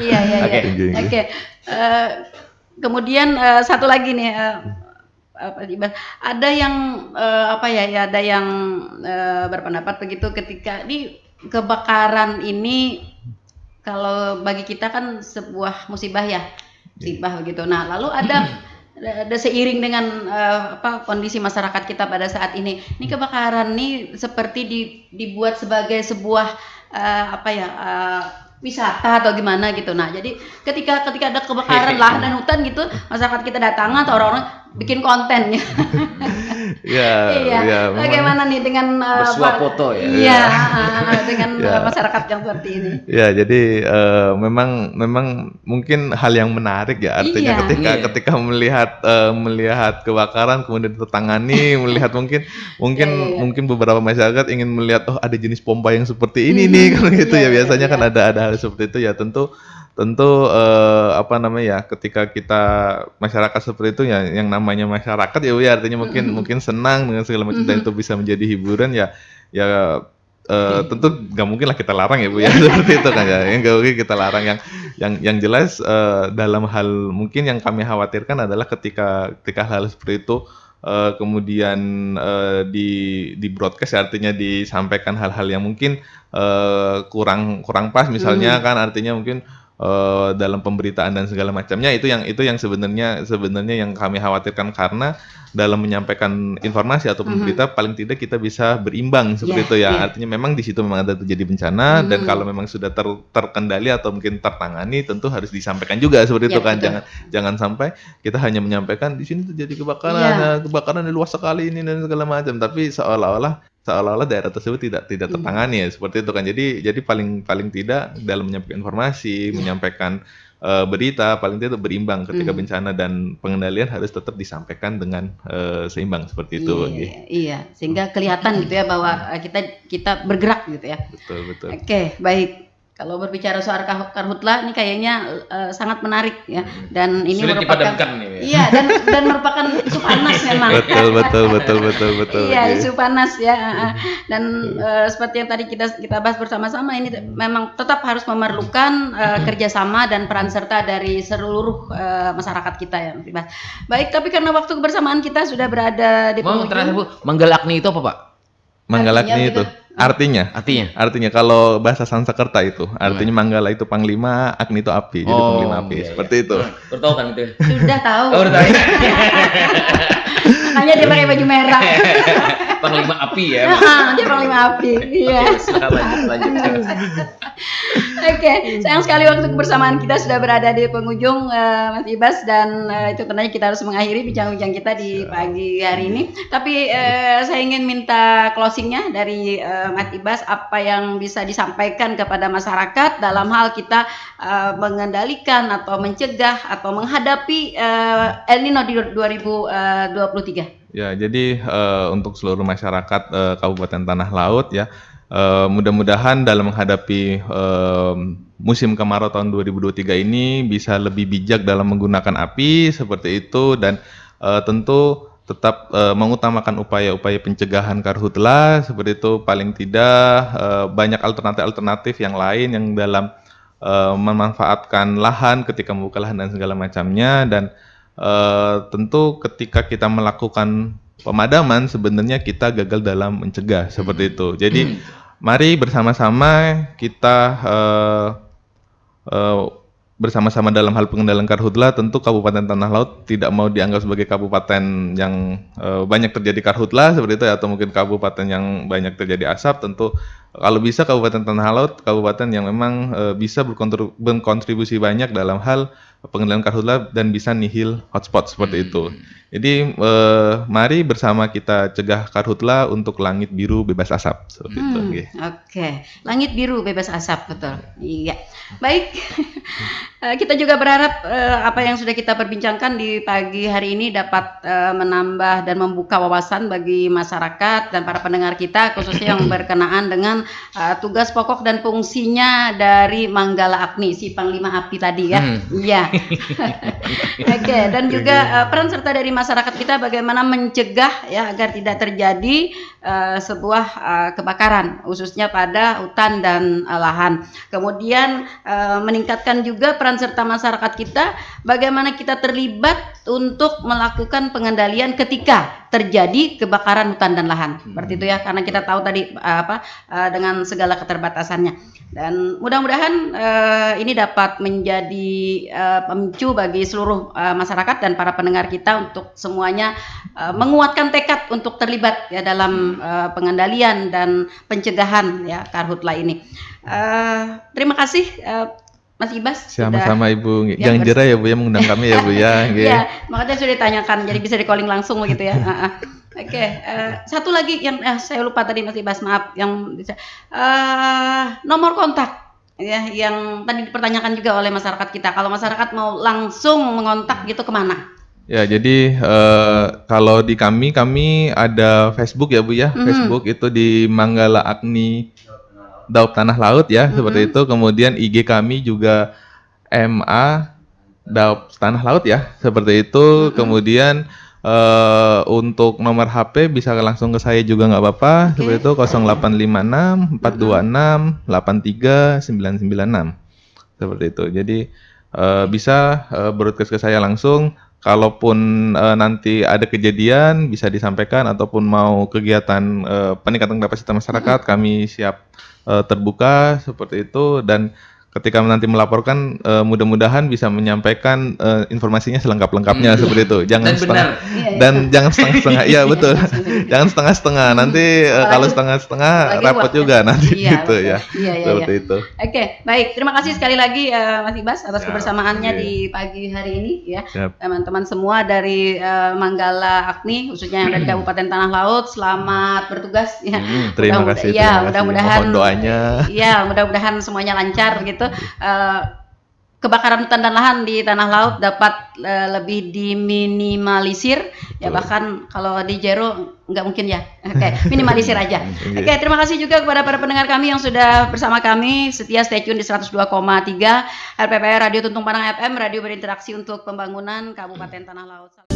Iya. Oke. Kemudian satu lagi nih, ada yang ada yang berpendapat begitu ketika di kebakaran ini, kalau bagi kita kan sebuah musibah ya, musibah begitu. Nah, lalu ada seiring dengan kondisi masyarakat kita pada saat ini kebakaran ini seperti dibuat sebagai sebuah wisata atau gimana gitu. Nah, jadi ketika ada kebakaran lahan dan hutan gitu, masyarakat kita datang atau orang-orang bikin konten ya. Iya. Bagaimana nih dengan bersuap foto ya? Iya, dengan masyarakat yang seperti ini. Ya, jadi memang mungkin hal yang menarik ya, artinya ketika melihat kebakaran kemudian tertangani, melihat mungkin beberapa masyarakat ingin melihat ada jenis pompa yang seperti ini nih kan gitu ya. Biasanya kan ada hal seperti itu ya. Tentu ketika kita masyarakat seperti itu ya, yang namanya masyarakat ya artinya mungkin senang dengan segala macam, dan itu bisa menjadi hiburan ya tentu nggak mungkin lah kita larang ya Bu ya. Seperti itu kan ya, yang nggak mungkin kita larang. Yang jelas dalam hal mungkin yang kami khawatirkan adalah ketika hal seperti itu kemudian di broadcast, artinya disampaikan hal-hal yang mungkin kurang pas misalnya kan, artinya mungkin dalam pemberitaan dan segala macamnya, itu yang sebenarnya yang kami khawatirkan, karena dalam menyampaikan informasi atau berita paling tidak kita bisa berimbang seperti itu ya. Artinya memang di situ memang ada terjadi bencana, dan kalau memang sudah terkendali atau mungkin tertangani, tentu harus disampaikan juga seperti itu kan. Jangan sampai kita hanya menyampaikan di sini terjadi kebakaran luas sekali ini dan segala macam, tapi seolah-olah daerah tersebut tidak tertangani ya, seperti itu kan. Jadi paling tidak dalam menyampaikan informasi, menyampaikan berita, paling tidak berimbang ketika bencana, dan pengendalian harus tetap disampaikan dengan seimbang seperti itu. Iya, sehingga kelihatan gitu ya bahwa kita bergerak gitu ya. Betul. Oke, baik. Kalau berbicara soal karhutla ini kayaknya sangat menarik ya, dan ini sulit merupakan dan merupakan isu panas memang. Betul. Iya, isu panas ya. Dan seperti yang tadi kita bahas bersama-sama, ini memang tetap harus memerlukan kerjasama dan peran serta dari seluruh masyarakat kita ya. Baik, tapi karena waktu kebersamaan kita sudah berada di penghujung. Terakhir Bu, Manggalakni itu apa Pak? Manggalakni itu artinya kalau bahasa Sanskerta itu artinya Manggala itu panglima, Agni itu api, jadi panglima api, seperti itu. Tahu kan itu? Sudah tahu. Udah tahu. Makanya dia pakai baju merah. Panglima api ya. Dia panglima api. Iya. Lanjut. Oke, sayang sekali waktu kebersamaan kita sudah berada di penghujung, Mas Ibas, dan itu tandanya kita harus mengakhiri bincang-bincang kita di pagi hari ini. Tapi saya ingin minta closingnya dari Mas Ibas, apa yang bisa disampaikan kepada masyarakat dalam hal kita mengendalikan atau mencegah atau menghadapi El Nino di 2023. Ya, jadi untuk seluruh masyarakat Kabupaten Tanah Laut ya, mudah-mudahan dalam menghadapi musim kemarau tahun 2023 ini bisa lebih bijak dalam menggunakan api seperti itu, dan tentu tetap mengutamakan upaya-upaya pencegahan karhutla seperti itu. Paling tidak banyak alternatif yang lain yang dalam memanfaatkan lahan ketika membuka lahan dan segala macamnya, dan tentu ketika kita melakukan pemadaman sebenarnya kita gagal dalam mencegah seperti itu. Jadi mari bersama-sama kita bersama-sama dalam hal pengendalian karhutla, tentu Kabupaten Tanah Laut tidak mau dianggap sebagai kabupaten yang banyak terjadi karhutla seperti itu ya, atau mungkin kabupaten yang banyak terjadi asap. Tentu kalau bisa Kabupaten Tanah Laut kabupaten yang memang bisa berkontribusi banyak dalam hal pengendalian karhutla dan bisa nihil hotspot seperti itu. Jadi mari bersama kita cegah karhutla untuk langit biru bebas asap seperti itu. Oke, langit biru bebas asap, betul. Iya. Baik. Kita juga berharap apa yang sudah kita perbincangkan di pagi hari ini dapat menambah dan membuka wawasan bagi masyarakat dan para pendengar kita, khususnya yang berkenaan dengan tugas pokok dan fungsinya dari Manggala Agni, si Panglima Api tadi ya. Iya. Oke, dan juga peran serta dari masyarakat kita bagaimana mencegah ya agar tidak terjadi sebuah kebakaran, khususnya pada hutan dan lahan. Kemudian meningkatkan juga peran serta masyarakat kita, bagaimana kita terlibat untuk melakukan pengendalian ketika terjadi kebakaran hutan dan lahan, seperti itu ya, karena kita tahu tadi dengan segala keterbatasannya. Dan mudah-mudahan ini dapat menjadi pemicu bagi seluruh masyarakat dan para pendengar kita untuk semuanya menguatkan tekad untuk terlibat ya dalam pengendalian dan pencegahan ya karhutla ini. Terima kasih Mas Ibas. Sama-sama Ibu. Jangan jera ya Bu ya mengundang kami ya Bu ya. Iya, makanya sudah ditanyakan jadi bisa di calling langsung begitu ya. Oke, satu lagi yang saya lupa tadi Mas Ibas, maaf, yang bisa nomor kontak ya yang tadi dipertanyakan juga oleh masyarakat kita. Kalau masyarakat mau langsung mengontak gitu kemana? Ya, jadi kalau di kami ada Facebook ya Bu ya. Facebook itu di Manggala Agni Daup Tanah Laut ya, seperti itu. Kemudian IG kami juga MA Daup Tanah Laut ya, seperti itu. Kemudian untuk nomor HP bisa langsung ke saya juga nggak apa-apa, seperti itu 0856 426 83996 seperti itu. Jadi bisa broadcast ke saya langsung. Kalaupun nanti ada kejadian bisa disampaikan ataupun mau kegiatan peningkatan kapasitas masyarakat, kami siap terbuka seperti itu, dan ketika nanti melaporkan mudah-mudahan bisa menyampaikan informasinya selengkap-lengkapnya seperti itu. Jangan jangan setengah-setengah. Iya betul. Jangan setengah-setengah. Nanti kalau setengah-setengah repot juga nanti gitu ya. Seperti itu. Oke, baik. Terima kasih sekali lagi Mas Ibas atas kebersamaannya di pagi hari ini ya. Teman-teman semua dari Manggala Agni khususnya yang dari Kabupaten Tanah Laut, selamat bertugas ya. Terima kasih. Ya, mudah-mudahan mohon doanya. Ya, mudah-mudahan semuanya lancar gitu. Kebakaran hutan dan lahan di Tanah Laut dapat lebih diminimalisir ya, bahkan kalau di Jero nggak mungkin ya. Oke, minimalisir aja. Oke, terima kasih juga kepada para pendengar kami yang sudah bersama kami setia stay tune di 102,3 RPPR Radio Tuntung Panang FM, radio berinteraksi untuk pembangunan Kabupaten Tanah Laut.